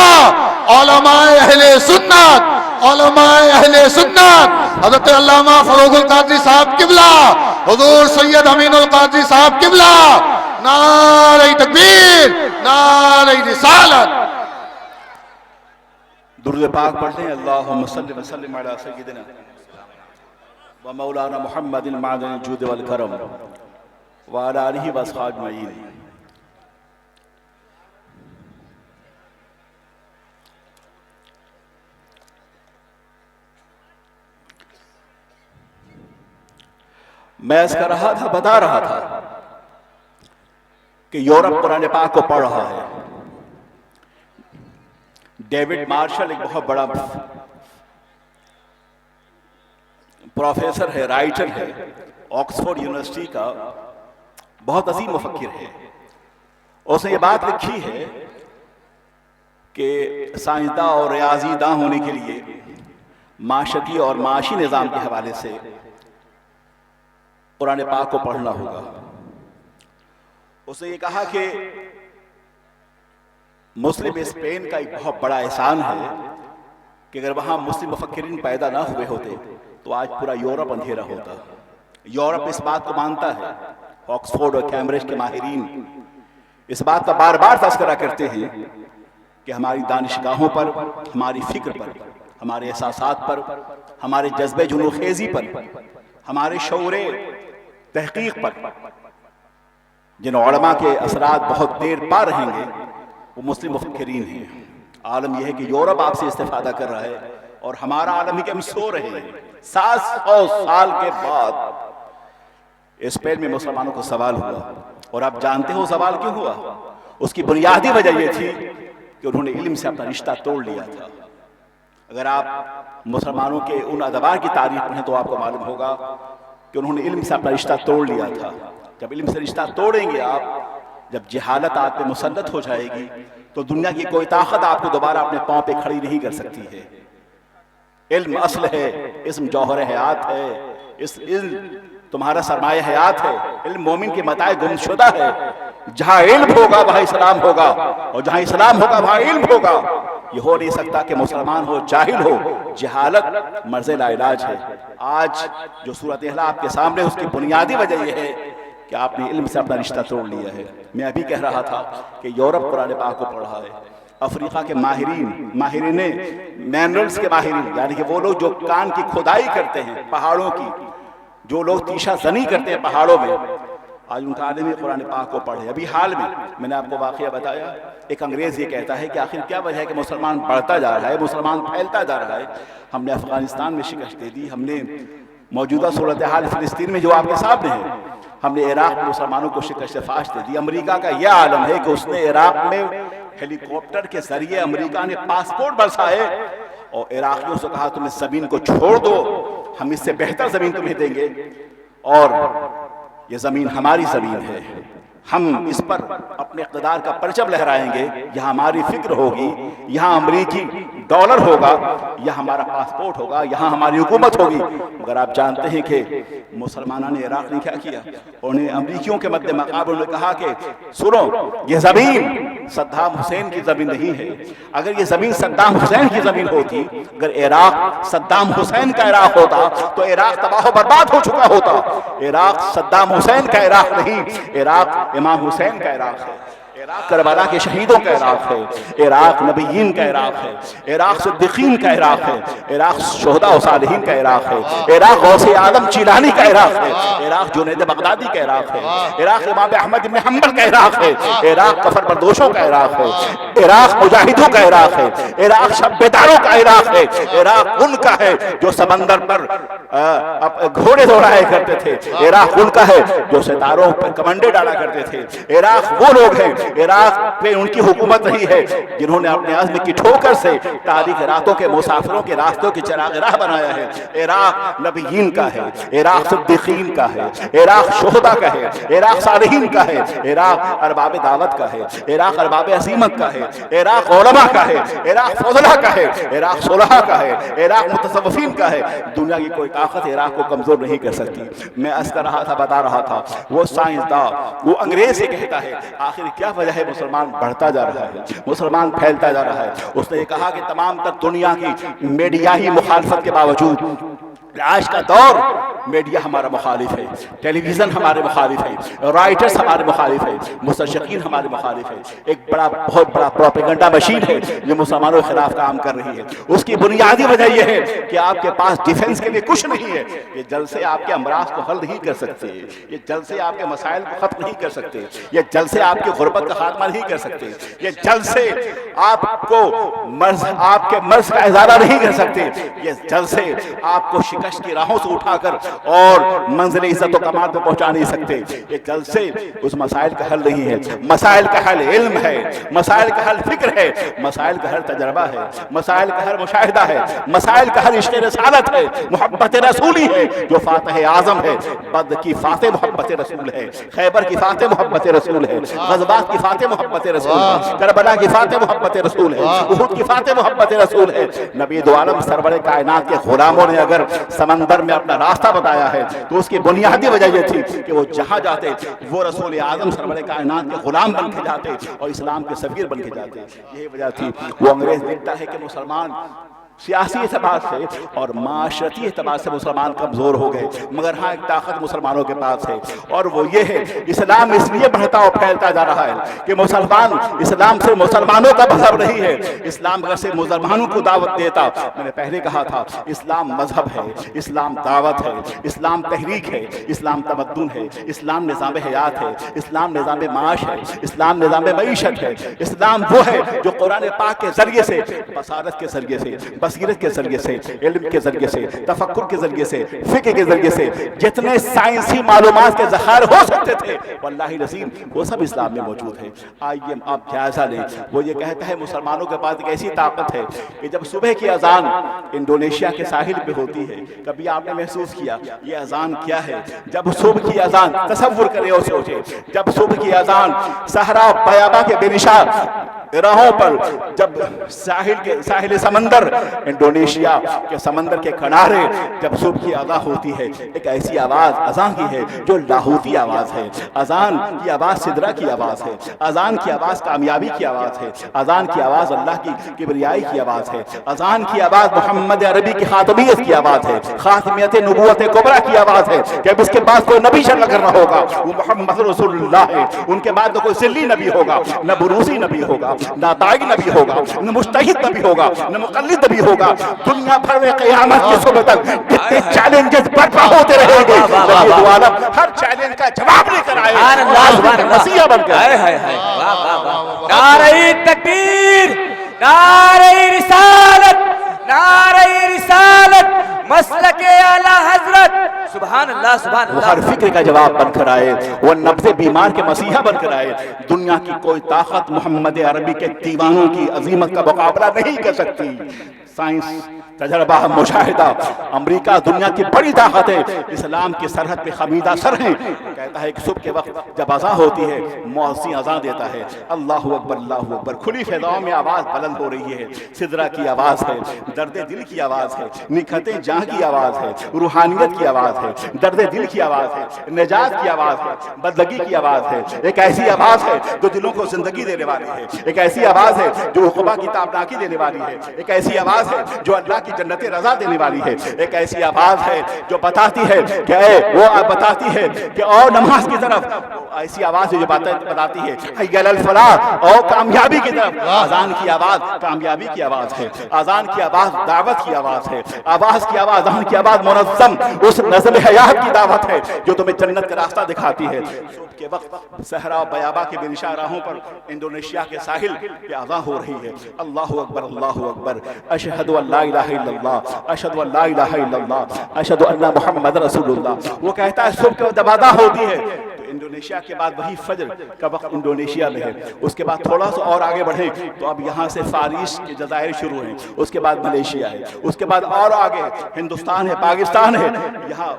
उलमाए अहले सुन्नत, उलमाए अहले सुन्नत, हज़रत अल्लामा फरोगुल कादरी साहब किबला, हुजूर सैयद अमीनुल कादरी साहब किबला। नारे तकबीर, नारे रिसालत। दुरूद पाक पढ़ते हैं। अल्लाहुम्मा सल्लि व सल्लिम अला सय्यिदिना व मौलाना मुहम्मदिन मादनिल जूद वल करम व अला आलिहि व अस्हाबिहि अजमईन। मैं इसका रहा था, बता रहा था कि यूरोप कुरान पाक को पढ़ रहा है। डेविड मार्शल एक बहुत बड़ा प्रोफेसर है, राइटर है, ऑक्सफोर्ड यूनिवर्सिटी का बहुत अजीम मुफक्किर है। उसने ये बात लिखी है कि साइंसदां और रियाजीदां होने के लिए माशरती और माशी निज़ाम के हवाले से कुरान पाक को पढ़ना होगा। उसने ये कहा कि मुस्लिम स्पेन का एक बहुत बड़ा एहसान है कि अगर वहां मुस्लिम मुफक्किरीन पैदा ना हुए होते तो आज पूरा यूरोप अंधेरा होता। यूरोप इस बात को मानता है, ऑक्सफोर्ड और कैम्ब्रिज के माहिरीन इस बात का बार बार तज़किरा करते हैं कि हमारी दानिशगाहों पर, हमारी फिक्र पर, हमारे एहसासात पर, हमारे जज्बे जुनूखेज़ी पर, हमारे शऊरे तहकीक पर जिन उलमा के असरात बहुत देर पा रहेंगे वो मुस्लिम मुफक्किरीन हैं। आलम यह है कि यूरोप आपसे इस्तेफादा कर रहा है और हमारा आलम है कि हम सो रहे हैं। 700 साल के बाद स्पेन में मुसलमानों को सवाल हुआ और आप जानते हो सवाल क्यों हुआ? उसकी बुनियादी वजह यह थी कि उन्होंने इल्म से अपना रिश्ता तोड़ लिया था। अगर आप मुसलमानों के उन अदबार की तारीफ पढ़ें तो आपको मालूम होगा कि उन्होंने इल्म से अपना रिश्ता तोड़ लिया था। जब इल्म से रिश्ता तोड़ेंगे आप, जब जहालत आप पे मुसल्लत हो जाएगी तो दुनिया की कोई ताकत आपको दोबारा अपने पांव पे खड़ी नहीं कर सकती है। इल्म असल है, इस्म जौहर हयात है, इस इल्म तुम्हारा सरमाया हयात है, इल्म मोमिन की मताए गुमशुदा है। जहां इल्म होगा वहां इस्लाम होगा, और जहां इस्लाम होगा वहां इल्म होगा। ये हो नहीं सकता कि मुसलमान हो जाहिल हो। जहालत मर्ज़ लाइलाज है। आज जो सूरत हाल आपके सामने, उसकी बुनियादी वजह यह है कि आपने इल्म से अपना रिश्ता तोड़ लिया है। मैं अभी कह रहा था कि यूरोप कुरान पाक को पढ़ रहा है, अफ्रीका के माहिरीन मिनरल्स के माहिरीन, यानी कि वो लोग जो कान की खुदाई करते हैं पहाड़ों की, जो लोग तीशा जनी करते हैं पहाड़ों में, आज उनका आदमी कुरान पाक को पढ़े। अभी हाल में मैंने आपको वाक़या बताया, एक अंग्रेज़ ये कहता है कि आखिर क्या वजह है कि मुसलमान बढ़ता जा रहा है, मुसलमान फैलता जा रहा है। हमने अफ़गानिस्तान में शिकस्त दे दी, हमने मौजूदा सूरत हाल फ़िलिस्तीन में जो आपके सामने है, हमने इराक़ में मुसलमानों को शिकस्त फाश दे दी। अमेरिका का यह आलम है कि उसने इराक़ में हेलीकॉप्टर के जरिए अमेरिका ने पासपोर्ट बरसाए और इराक़ियों से कहा तुम इस ज़मीन को छोड़ दो, हम इससे बेहतर ज़मीन तुम्हें देंगे, और ये ज़मीन हमारी ज़मीन है, हम इस पर अपने इक़्तिदार का परचम लहराएंगे, यहाँ हमारी फिक्र होगी, यहाँ अमरीकी डॉलर होगा, यहाँ हमारा पासपोर्ट होगा, यहाँ हमारी हुकूमत होगी। मगर आप जानते हैं कि मुसलमानों ने इराक़ ने क्या किया, उन्हें अमरीकियों के मद्दे मुक़ाबले उन्होंने कहा कि सुनो, ये ज़मीन सद्दाम हुसैन की ज़मीन नहीं है। अगर ये ज़मीन सद्दाम हुसैन की ज़मीन होती, अगर इराक़ सद्दाम हुसैन का इराक़ होता तो इराक़ तबाह बर्बाद हो चुका होता। इराक़ सद्दाम हुसैन का इराक़ नहीं, इराक़ इमाम हुसैन का इराक़ है। इराक़ करबला के शहीदों का इराक़ है, इराक़ नबीयीन का इराक़ है, इराक़ सिद्दीक़ीन का इराक़ है, इराक़ शुहदा व सालिहीन का इराक़ है, इराक़ गौसे आदम चिलानी का इराक़ है, इराक़ जुनैद बगदादी का इराक़ है, इराक़ इमाम अहमद इब्न हंबल का इराक़ है, इराक़ कफर बर्दोशों का इराक़ है, इराक़ मुजाहिदों का इराक़ है, इराक़ शब्बेदारों का इराक़ है, इराक़ उनका है जो समंदर पर घोड़े दौड़ाया करते थे, इराक़ उनका है जो सितारों पर कमंडे डाला करते थे, इराक़ वो लोग हैं, इराक़ पे उनकी हुकूमत रही है जिन्होंने अपने आज़म की ठोकर से तारीख रातों के मुसाफिरों के रास्तों की चिराग राह बनाया है। इराक़ नबीयीन का है, इराक़ सिद्दीक़ीन का है, इराक़ शुहदा का है, इराक़ सालिहीन का है, इराक़ अरबाब दावत का है, इराक़ अरबाब अज़ीमत का है, इराक़ उलमा का है, इराक़ फज़ला का है, इराक़ सुलहा का है, इराक़ मुतसव्विफ़ीन का है। दुनिया की कोई ताकत इराक़ को कमज़ोर नहीं कर सकती। मैं अर्ज़ कर रहा था, बता रहा था, वो साइंसदान, वो अंग्रेज़ से कहता है आखिर क्या वजह है मुसलमान बढ़ता जा रहा है, मुसलमान फैलता जा रहा है। उसने ये कहा कि तमाम तर दुनिया की मीडियाही मुखालफत के बावजूद आज का दौर मीडिया हमारा मुखालिफ है, टेलीविज़न हमारे मुखालिफ है, राइटर्स हमारे मुखालिफ है, मुस्तशरीक़ीन हमारे मुखालिफ है। एक बहुत बड़ा प्रोपेगेंडा मशीन है जो मुसलमानों के खिलाफ काम कर रही है। उसकी बुनियादी वजह यह है कि आपके पास डिफेंस के लिए कुछ नहीं है। ये जल से आपके अमराज को हल नहीं कर सकते, ये जल से आपके मसाइल को ख़त्म नहीं कर सकते, ये जल से आपकी गुर्बत का खात्मा नहीं कर सकते, ये जल से आपको आपके मर्ज का इजाला नहीं कर सकते, ये जल से आपको शिकस्त की राहों से उठाकर और मंजिल इज्जत और कमाल पे पहुंचा नहीं सकते। ये जल से उस मसाइल का हल नहीं है। मसाइल का हल इल्म है, मसाइल का हल फिक्र है, मसाइल का हल तजर्बा है, मसाइल का हल मुशाहिदा है, मसाइल का हल इश्क़ रसालत है, मोहब्बत रसूली है जो फातिह आज़म है। बद की फातिह मोहब्बत रसूल है, खैबर की फातिह मोहब्बत रसूल है, ग़ज़वात की फातिह मोहब्बत रसूल है, करबला की फातिह मोहब्बत रसूल है, उहुद की फातिह मोहब्बत रसूल है। नबी दो आलम सरवर कायनात के गुलामों ने अगर समंदर में अपना रास्ता बताया है तो उसकी बुनियादी वजह यह थी कि वो जहां जाते वो रसूल आज़म सरवर कायनात के गुलाम बन के जाते और इस्लाम के सफीर बन के जाते। यही वजह थी। वो अंग्रेज लिखता है कि मुसलमान सियासी एतबार से और माशरती एतबार से मुसलमान कमज़ोर हो गए, मगर हाँ एक ताकत मुसलमानों के पास है और वो ये है इस्लाम इसलिए बढ़ता और फैलता जा रहा है कि मुसलमान, इस्लाम से मुसलमानों का मजहब नहीं है, इस्लाम अगर से मुसलमानों को दावत देता। मैंने पहले कहा था इस्लाम मजहब है, इस्लाम दावत है, इस्लाम तहरीक है, इस्लाम तमद्दुन है, इस्लाम निज़ाम हयात है, इस्लाम निज़ाम माश है, इस्लाम निज़ाम मईशत है। इस्लाम वो है जो कुरान पाक के ज़रिए से, बसारत के ज़रिए से, बसीरत के जरिए से, इल्म के जरिए से, तफक्कुर के जरिए से, फिक्र के जरिए से जितने साइंसी मालूमात के ज़खायर हो सकते थे वल्लाही नसीम वो सब इस्लाम में मौजूद है। आइए आप जायजा लें। वो ये कहता है मुसलमानों के पास एक ऐसी ताकत है कि जब सुबह की अजान इंडोनेशिया के साहिल पे होती है, कभी आपने महसूस किया ये अजान क्या है? जब सुबह की अजान, तसव्वुर करें और सोचें, जब सुबह की अजान सहरा बयाबा के बेनिशा राहों पर, जब साहिल समंदर इंडोनेशिया के समंदर के किनारे जब सुबह की अज़ान होती है, एक ऐसी आवाज़ अज़ान की है जो लाहौती आवाज़ है। अज़ान की आवाज़ सिदरा की आवाज़ है, अज़ान की आवाज़ कामयाबी की आवाज़ है, अज़ान की आवाज़ अल्लाह की किबरियाई की आवाज़ है, अज़ान की आवाज़ मोहम्मद अरबी की खातमियत की आवाज़ है, खातमियत नबूवत कुबरा की आवाज़ है कि अब इसके बाद कोई नबी शर्म करना होगा, वो मोहम्मद रसूलुल्लाह है। उनके बाद कोई सिल्ली नबी होगा, न बुरूसी नबी होगा, न ताई नबी होगा, न मुस्तहिद नबी होगा, न मुक़ल्लिद नबी होगा। दुनिया भर में क़यामत की सुबह तक कितने चैलेंजेस बर्पा होते रहेंगे, नबी आलम हर चैलेंज का जवाब लेकर आए, मसीहा बनकर। नारे तकबीर, नारे रिसालत, नारे रिसालत, मसलके आला हजरत, सुभान अल्लाह सुभान वो अल्लाह। हर फिक्र का जवाब बनकर आए, वो नब्ज़े बीमार के मसीहा बनकर आए। दुनिया की कोई ताकत मोहम्मद अरबी के दीवानों की अजीमत का मुकाबला नहीं कर सकती। साइंस, तजर्बा, मुशाहिदा, अमेरिका दुनिया की बड़ी ताकत है, इस्लाम की सरहद पे खमीदा सर है। कहता है कि सुबह के वक्त जब अज़ान होती है, मुअज़्ज़िन अज़ान देता है, अल्लाहु अकबर अल्लाहु अकबर। खुली फ़िज़ाओं में आवाज़ बुलंद हो रही है, सिदरा की आवाज़ है, दर्द दिल की आवाज़ है, निखते जाँ की आवाज़ है, रूहानियत की आवाज़ है, दर्द दिल की आवाज़ है, निजात की आवाज़ है, बदलगी की आवाज़ है। एक ऐसी आवाज़ है जो दिलों को ज़िंदगी देने वाली है, एक ऐसी आवाज़ है जो उक़बा की ताबनाकी देने वाली है, एक ऐसी आवाज़ है जो अल्लाह की जन्नत रज़ा देने वाली है, एक ऐसी आवाज़ है जो बताती है कि वो बताती है कि और नमाज की तरफ, ऐसी आवाज़ है जो बताती है हय्या अल फलाह और कामयाबी की तरफ। अज़ान की आवाज़ कामयाबी की आवाज़ है, अज़ान की आवाज़ दावत की आवाज़ है, आवाज़ की आवाज़, अज़ान की आवाज़ मुनज़्ज़म उस नज़्म हयात की दावत है जो तुम्हें जन्नत का रास्ता दिखाती है। सुबह के वक्त सहरा बयाबा के बेनिशा राहों पर इंडोनेशिया के साहिल पे अज़ान हो रही है, अल्लाहु अकबर अल्लाहु अकबर, अशहदु अल्ला इलाहा इल्लल्लाह, अशहदु अल्ला इलाहा इल्लल्लाह, अशहदु अन्ना मुहम्मद रसूलुल्लाह। वो कहता है सुबह के जब अज़ान होती है तो इंडोनेशिया के बाद वही फजर का वक्त इंडोनेशिया में है, उसके बाद थोड़ा सा और आगे बढ़े तो अब यहाँ से फारिस के जज़ायर शुरू हैं, उसके बाद मलेशिया है, उसके बाद और आगे हिंदुस्तान है, पाकिस्तान है। यहाँ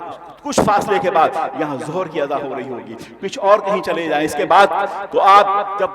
कुछ फासले के बाद यहाँ ज़ोहर की अदा हो रही होगी, कुछ और कहीं चले जाएं। इसके बाद तो आप जब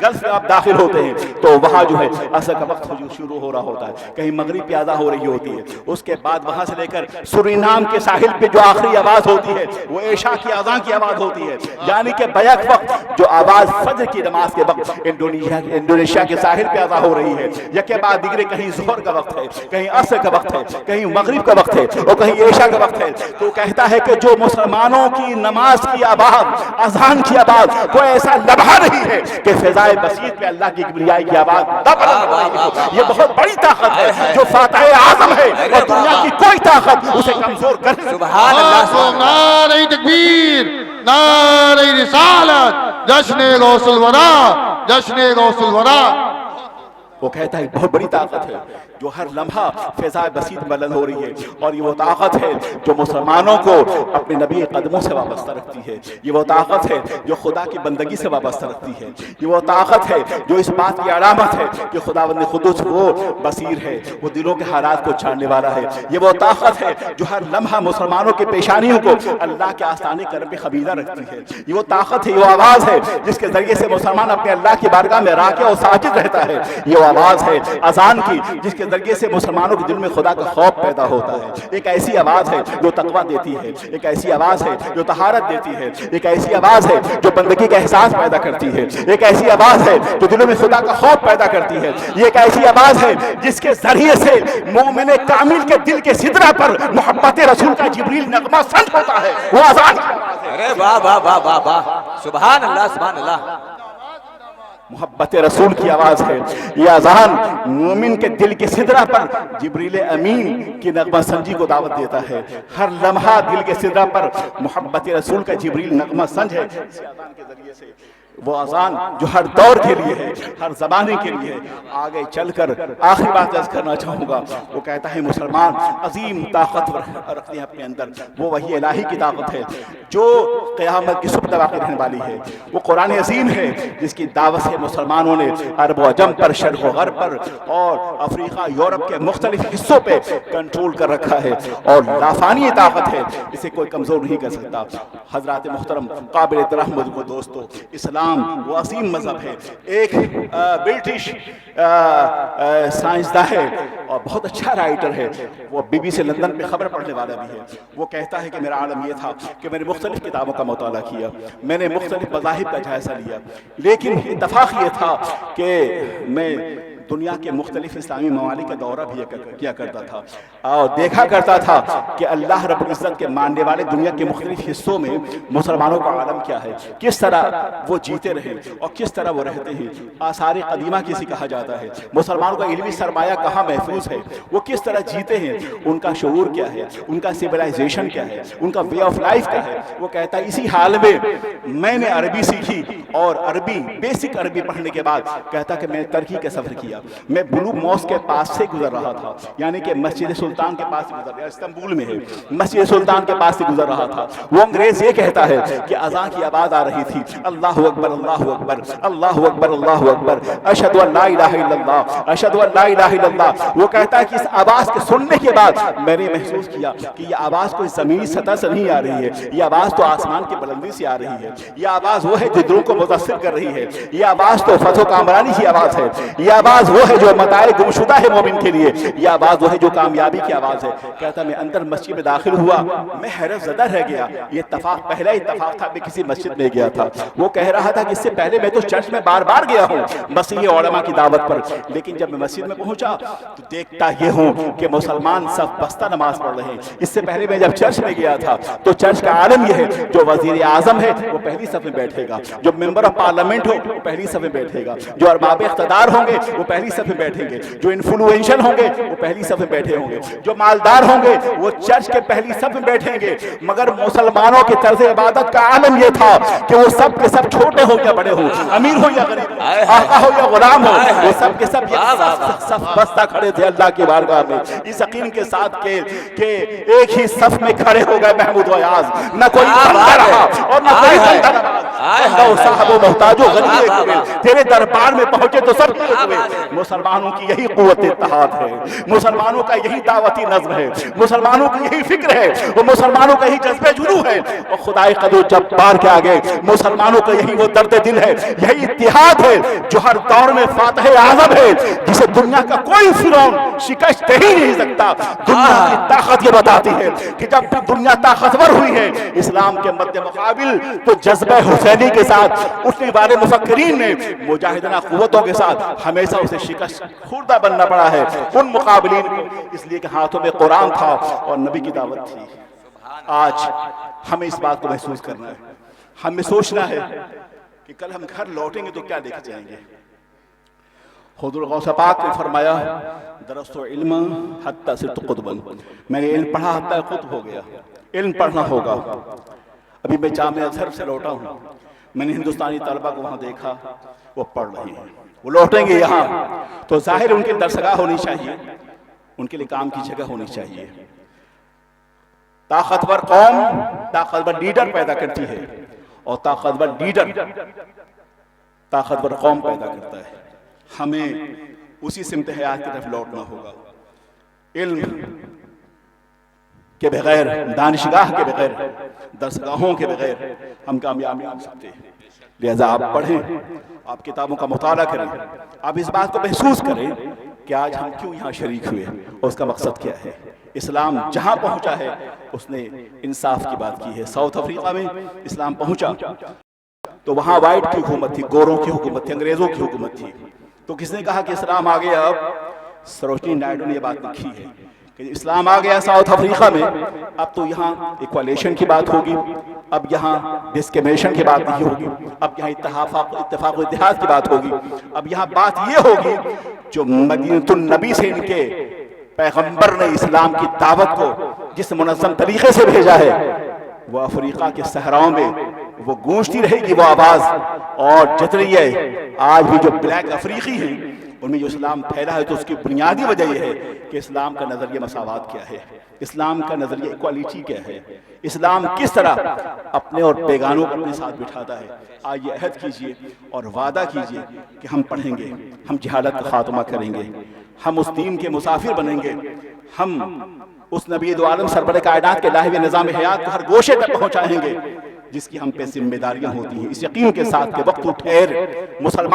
गल्फ में आप दाखिल होते हैं तो वहाँ जो है असर का वक्त शुरू हो रहा होता है, कहीं मगरिब की अदा हो रही होती है। उसके बाद वहाँ से लेकर सुरीनाम के साहिल पे जो आखिरी आवाज़ होती है वो ऐशा की अज़ान की आवाज़ होती है, यानी कि बैक वक्त जो आवाज़ फजर की नमाज के वक्त इंडोनेशिया के साहिल पे अदा हो रही है। यके बाद दिगरे कहीं ज़ोहर का वक्त है, कहीं असर का वक्त है, कहीं मगरिब का वक्त है और कहीं ऐशा का वक्त है। तो कहता है कि जो मुसलमानों की नमाज की आवाज़, अज़ान की आवाज़, कोई ऐसा लम्हा नहीं है कि फ़िज़ाए बसीत पे अल्लाह की किबरियाई की आवाज़ न बुलंद हो। ये बहुत बड़ी ताकत है जो फातिह आज़म है और दुनिया की कोई ताकत उसे कमजोर कर नहीं। सुभान अल्लाह। नारे तकबीर, नारे रिसालत, जश्न गौसुल वरा, जश्न गौसुल वरा। वो कहता है बहुत बड़ी ताकत है जो हर लम्हा फ़िज़ाए बसीत बुलंद हो रही है, और ये वो ताकत है जो मुसलमानों को अपने नबी कदमों से वाबस्ता रखती है। ये वो ताकत है जो खुदा की बंदगी से वाबस्ता रखती है। ये वो ताकत है जो इस बात की अलामत है कि खुदावंद खुदूस वो बसीर है, वो दिलों के हालात को छानने वाला है। ये वो ताकत है जो हर लम्हा मुसलमानों की पेशानियों को अल्लाह के आस्ताने करम पे खबीजा रखती है। ये वो ताकत है, ये आवाज़ है जिसके ज़रिए से मुसलमान अपने अल्लाह की बारगाह में राक़ी और साजिद रहता है। ये आवाज़ है अज़ान की जिसके जरिए से मुसलमानों के दिल में खुदा का खौफ पैदा होता है। एक ऐसी आवाज़ है जो तकवा देती है, एक ऐसी आवाज़ है जो तहारत देती है, एक ऐसी आवाज़ है जो बंदगी का एहसास पैदा करती है, एक ऐसी आवाज़ है जो दिलों में खुदा का खौफ पैदा करती है। ये एक ऐसी आवाज़ है जिसके जरिए से मोमिन कामिल के दिल के सिदरा पर मोहब्बत रसूल का जिब्रील नगमा संत होता है। वो अज़ान की आवाज़ है। अरे वाह वाह वाह वाह वाह, सुभान अल्लाह सुभान अल्लाह। मोहब्बत रसूल की आवाज़ है। ये अज़ान मोमिन के दिल के सिदरा पर जिब्रील अमीन की नगमा संजी को दावत देता है। हर लम्हा दिल के सिदरा पर मोहब्बत रसूल का जिब्रील नगमा संज है। इस अज़ान के जरिए से वो अज़ान जो हर दौर के लिए है, हर ज़माने के लिए है। आगे चलकर आखिरी बात अर्ज़ करना चाहूँगा। वो कहता है मुसलमान अजीम ताकत रखते हैं अपने अंदर, वो वही इलाही की ताकत है जो क़यामत की सुबह तक बाक़ी रहने वाली है। वो कुरान अज़ीम है जिसकी दावत से मुसलमानों ने अरब व अजम पर, शर्क़ व ग़र्ब पर और अफ्रीका यूरोप के मुख्तलिफ हिस्सों पे कंट्रोल कर रखा है और लाफानी ताकत है, इसे कोई कमज़ोर नहीं कर सकता। हज़रात मुहतरम काबिल एहतराम दोस्तों, इस्लाम वो असीम मज़हब है। एक ब्रिटिश साइंसदान है और बहुत अच्छा राइटर है, वो BBC लंदन पे खबर पढ़ने वाला भी है। वो कहता है कि मेरा आलम ये था कि मैंने मुख्तलिफ किताबों का मुताला किया, मैंने मुख्तलिफ मज़ाहिब का जायज़ा लिया, लेकिन इत्तफ़ाक़ ये था कि मैं दुनिया के मुख्तलिफ इस्लामी ममालिक का दौरा भी किया करता था और देखा करता था कि अल्लाह रब्बुल इज़्ज़त के मानने वाले दुनिया के मुख्तलिफ हिस्सों में मुसलमानों का आलम क्या है, किस तरह वो जीते रहे और किस तरह वो रहते हैं। आसार क़दीमा किसी कहा जाता है, मुसलमानों का इल्मी सरमाया कहाँ महफूज है, वो किस तरह जीते हैं, उनका शऊर क्या है, उनका सिविलाइजेशन क्या है, उनका वे ऑफ लाइफ क्या है। वो कहता है इसी हाल में मैंने अरबी सीखी और अरबी बेसिक अरबी पढ़ने के बाद कहता कि मैंने तुर्की का सफ़र किया। मैं ब्लू मॉस्क के पास से गुजर रहा था, यानी कि मस्जिद सुल्तान के पास से गुजर रहा, इस्तांबुल में है, मस्जिद सुल्तान के पास से गुजर रहा था। वो अंग्रेज ये कहता है कि अज़ान की आवाज़ आ रही थी, अल्लाहु अकबर अल्लाहु अकबर अल्लाहु अकबर अल्लाहु अकबर अशहदु अल्ला इलाहा इल्लल्लाह अशहदु अल्ला इलाहा इल्लल्लाह। वो कहता है कि इस आवाज़ के सुनने के बाद मैंने महसूस किया कि ये आवाज़ कोई ज़मीनी सतह से नहीं आ रही है, ये आवाज़ तो आसमान की बुलंदी से आ रही है, ये आवाज़ वो है जो दिलों को मुतासिर कर रही है, ये आवाज़ तो फतह कामरानी की आवाज़ है, ये आवाज़ वो है जो मताए गुमशुदा है मोमिन के लिए, ये आवाज़ वो है जो कामयाबी की आवाज़ है। कहता मैं अंदर मस्जिद में दाखिल हुआ, मैं हैरत ज़दा रह गया। ये इत्तफाक पहला इत्तफाक था, मैं किसी मस्जिद में गया था। वो कह रहा था कि इससे पहले मैं तो चर्च में बार बार गया हूँ मसीही उलमा की दावत पर, लेकिन जब मैं मस्जिद में पहुंचा तो देखता ये हूँ कि मुसलमान सब बस्ता नमाज पढ़ रहे हैं। इससे पहले मैं जब चर्च में गया था तो चर्च का आलम यह है, जो वजीर आजम है वो पहली सफ में बैठेगा, जो मेंबर ऑफ पार्लियामेंट हो वो पहली सफ में बैठेगा, जो अरबाब इख्तिदार होंगे वो पहली सफ में बैठेंगे, जो इन्फ्लुएंशियल होंगे वो पहली सफ में बैठे होंगे, जो मालदार होंगे वो चर्च के पहली सफ में बैठेंगे। मगर मुसलमानों के तर्ज इबादत का आलम यह था कि वो सब के सब छोटे हो या बड़े हो, अमीर हो या गरीब, आका हो या गुलाम हो, वो सब के सब सफ बस्ता खड़े थे अल्लाह की बारगाह में, इस यकीन के साथ के एक ही सफ में खड़े हो गए महमूद अयाज। न कोई बंदा रहा और न कोई बंदा रहा, साहब मोहताजो गरीब तेरे दरबार में पहुंचे तो सब हुए। मुसलमानों की यही कुव्वत इत्तेहाद है, मुसलमानों का यही दावती नज़्म है, मुसलमानों की यही फिक्र है, वो मुसलमानों का यही जज्बे जुनू है और खुदाए कदो जब्बार के आगे मुसलमानों का यही वो दर्द दिल है, यही इत्तेहाद है जो हर दौर में फातह आज़म है, जिसे दुनिया का कोई फिरौन शिकस्त दे ही नहीं सकता। दुनिया की ताकत ये बताती है कि जब भी दुनिया ताकतवर हुई है इस्लाम के मध्य मुकाबिल तो जज्बे हुसैनी के साथ उठने वाले मुफक्किरीन ने मुजाहिदाना कुव्वतों के साथ हमेशा उसे शिकस्त खुर्दा बनना पड़ा है उन मुकाबिलीन को, इसलिए कि हाथों में कुरान था और नबी की दावत थी। आज हमें इस बात को महसूस करना है, हमें सोचना है कि कल हम घर लौटेंगे तो क्या लेके जाएंगे। हुज़ूर गौस पाक ने फरमाया दरस्तो इल्म हत्ता सिर्त कुतुबन, मैंने इल्म पढ़ा हत्ता कुतुब हो गया, इल्म पढ़ना होगा। अभी मैं जामिया अज़हर से लौटा हूँ, मैंने हिंदुस्तानी तलबा को वहाँ देखा, वो पढ़ रहे हैं, वो लौटेंगे यहाँ तो जाहिर उनकी दरसगाह होनी चाहिए, उनके लिए काम की जगह होनी चाहिए। ताकतवर कौम ताकतवर लीडर पैदा करती है और ताकतवर लीडर ताकतवर कौम पैदा करता है। हमें उसी सिमत हयात की तरफ लौटना होगा। इल्म के बगैर, दानिशगाह के बगैर, दरसगाहों के बगैर हम कामयाब नहीं हो सकते। लिहाजा आप पढ़ें, आप किताबों का मुताला करें, आप इस बात को महसूस करें कि आज हम क्यों यहाँ शरीक हुए और उसका मकसद क्या है। इस्लाम जहाँ पहुँचा है उसने इंसाफ की बात की है। साउथ अफ्रीका में इस्लाम पहुँचा तो वहाँ वाइट की हुकूमत थी, गोरों की हुकूमत थी, अंग्रेजों की हुकूमत थी। तो किसने कहा कि इस्लाम आ गया? अब सरोजनी नायडू ने यह बात लिखी है कि इस्लाम आ गया साउथ अफ्रीका में, अब तो यहाँ इक्वालेशन की बात होगी, अब यहाँ डिस्क्रिमिनेशन की बात नहीं होगी, अब यहाँ इत्तेफाक इत्तेहाद की बात होगी। अब यहाँ बात ये होगी जो मदीनतुन नबी से इनके पैगंबर ने इस्लाम की दावत को जिस मुनज़्ज़म तरीके से भेजा है वो अफ्रीका के सहराओं में वो गूंजती रहेगी वो आवाज़। और जितनी है आज भी जो ब्लैक अफ्रीकी हैं उनमें जो इस्लाम फैला है तो उसकी बुनियादी वजह यह है कि इस्लाम का नज़रिया मसावात क्या है, इस्लाम का नज़रिया इक्वालिटी क्या है, इस्लाम किस तरह अपने और बेगानों को अपने साथ बिठाता है। आज ये अहद कीजिए और वादा कीजिए कि हम पढ़ेंगे, हम जहालत का खात्मा करेंगे, हम उस दीन के मुसाफिर बनेंगे, हम उस नबी दो आलम सरबर कायनात के लाहिब निज़ाम हयात को हर गोशे तक पहुँचाएंगे जिसकी हम पे जिम्मेदारियाँ होती हैं। इस यकीन के साथ कि वक्त ठहर मुसलमान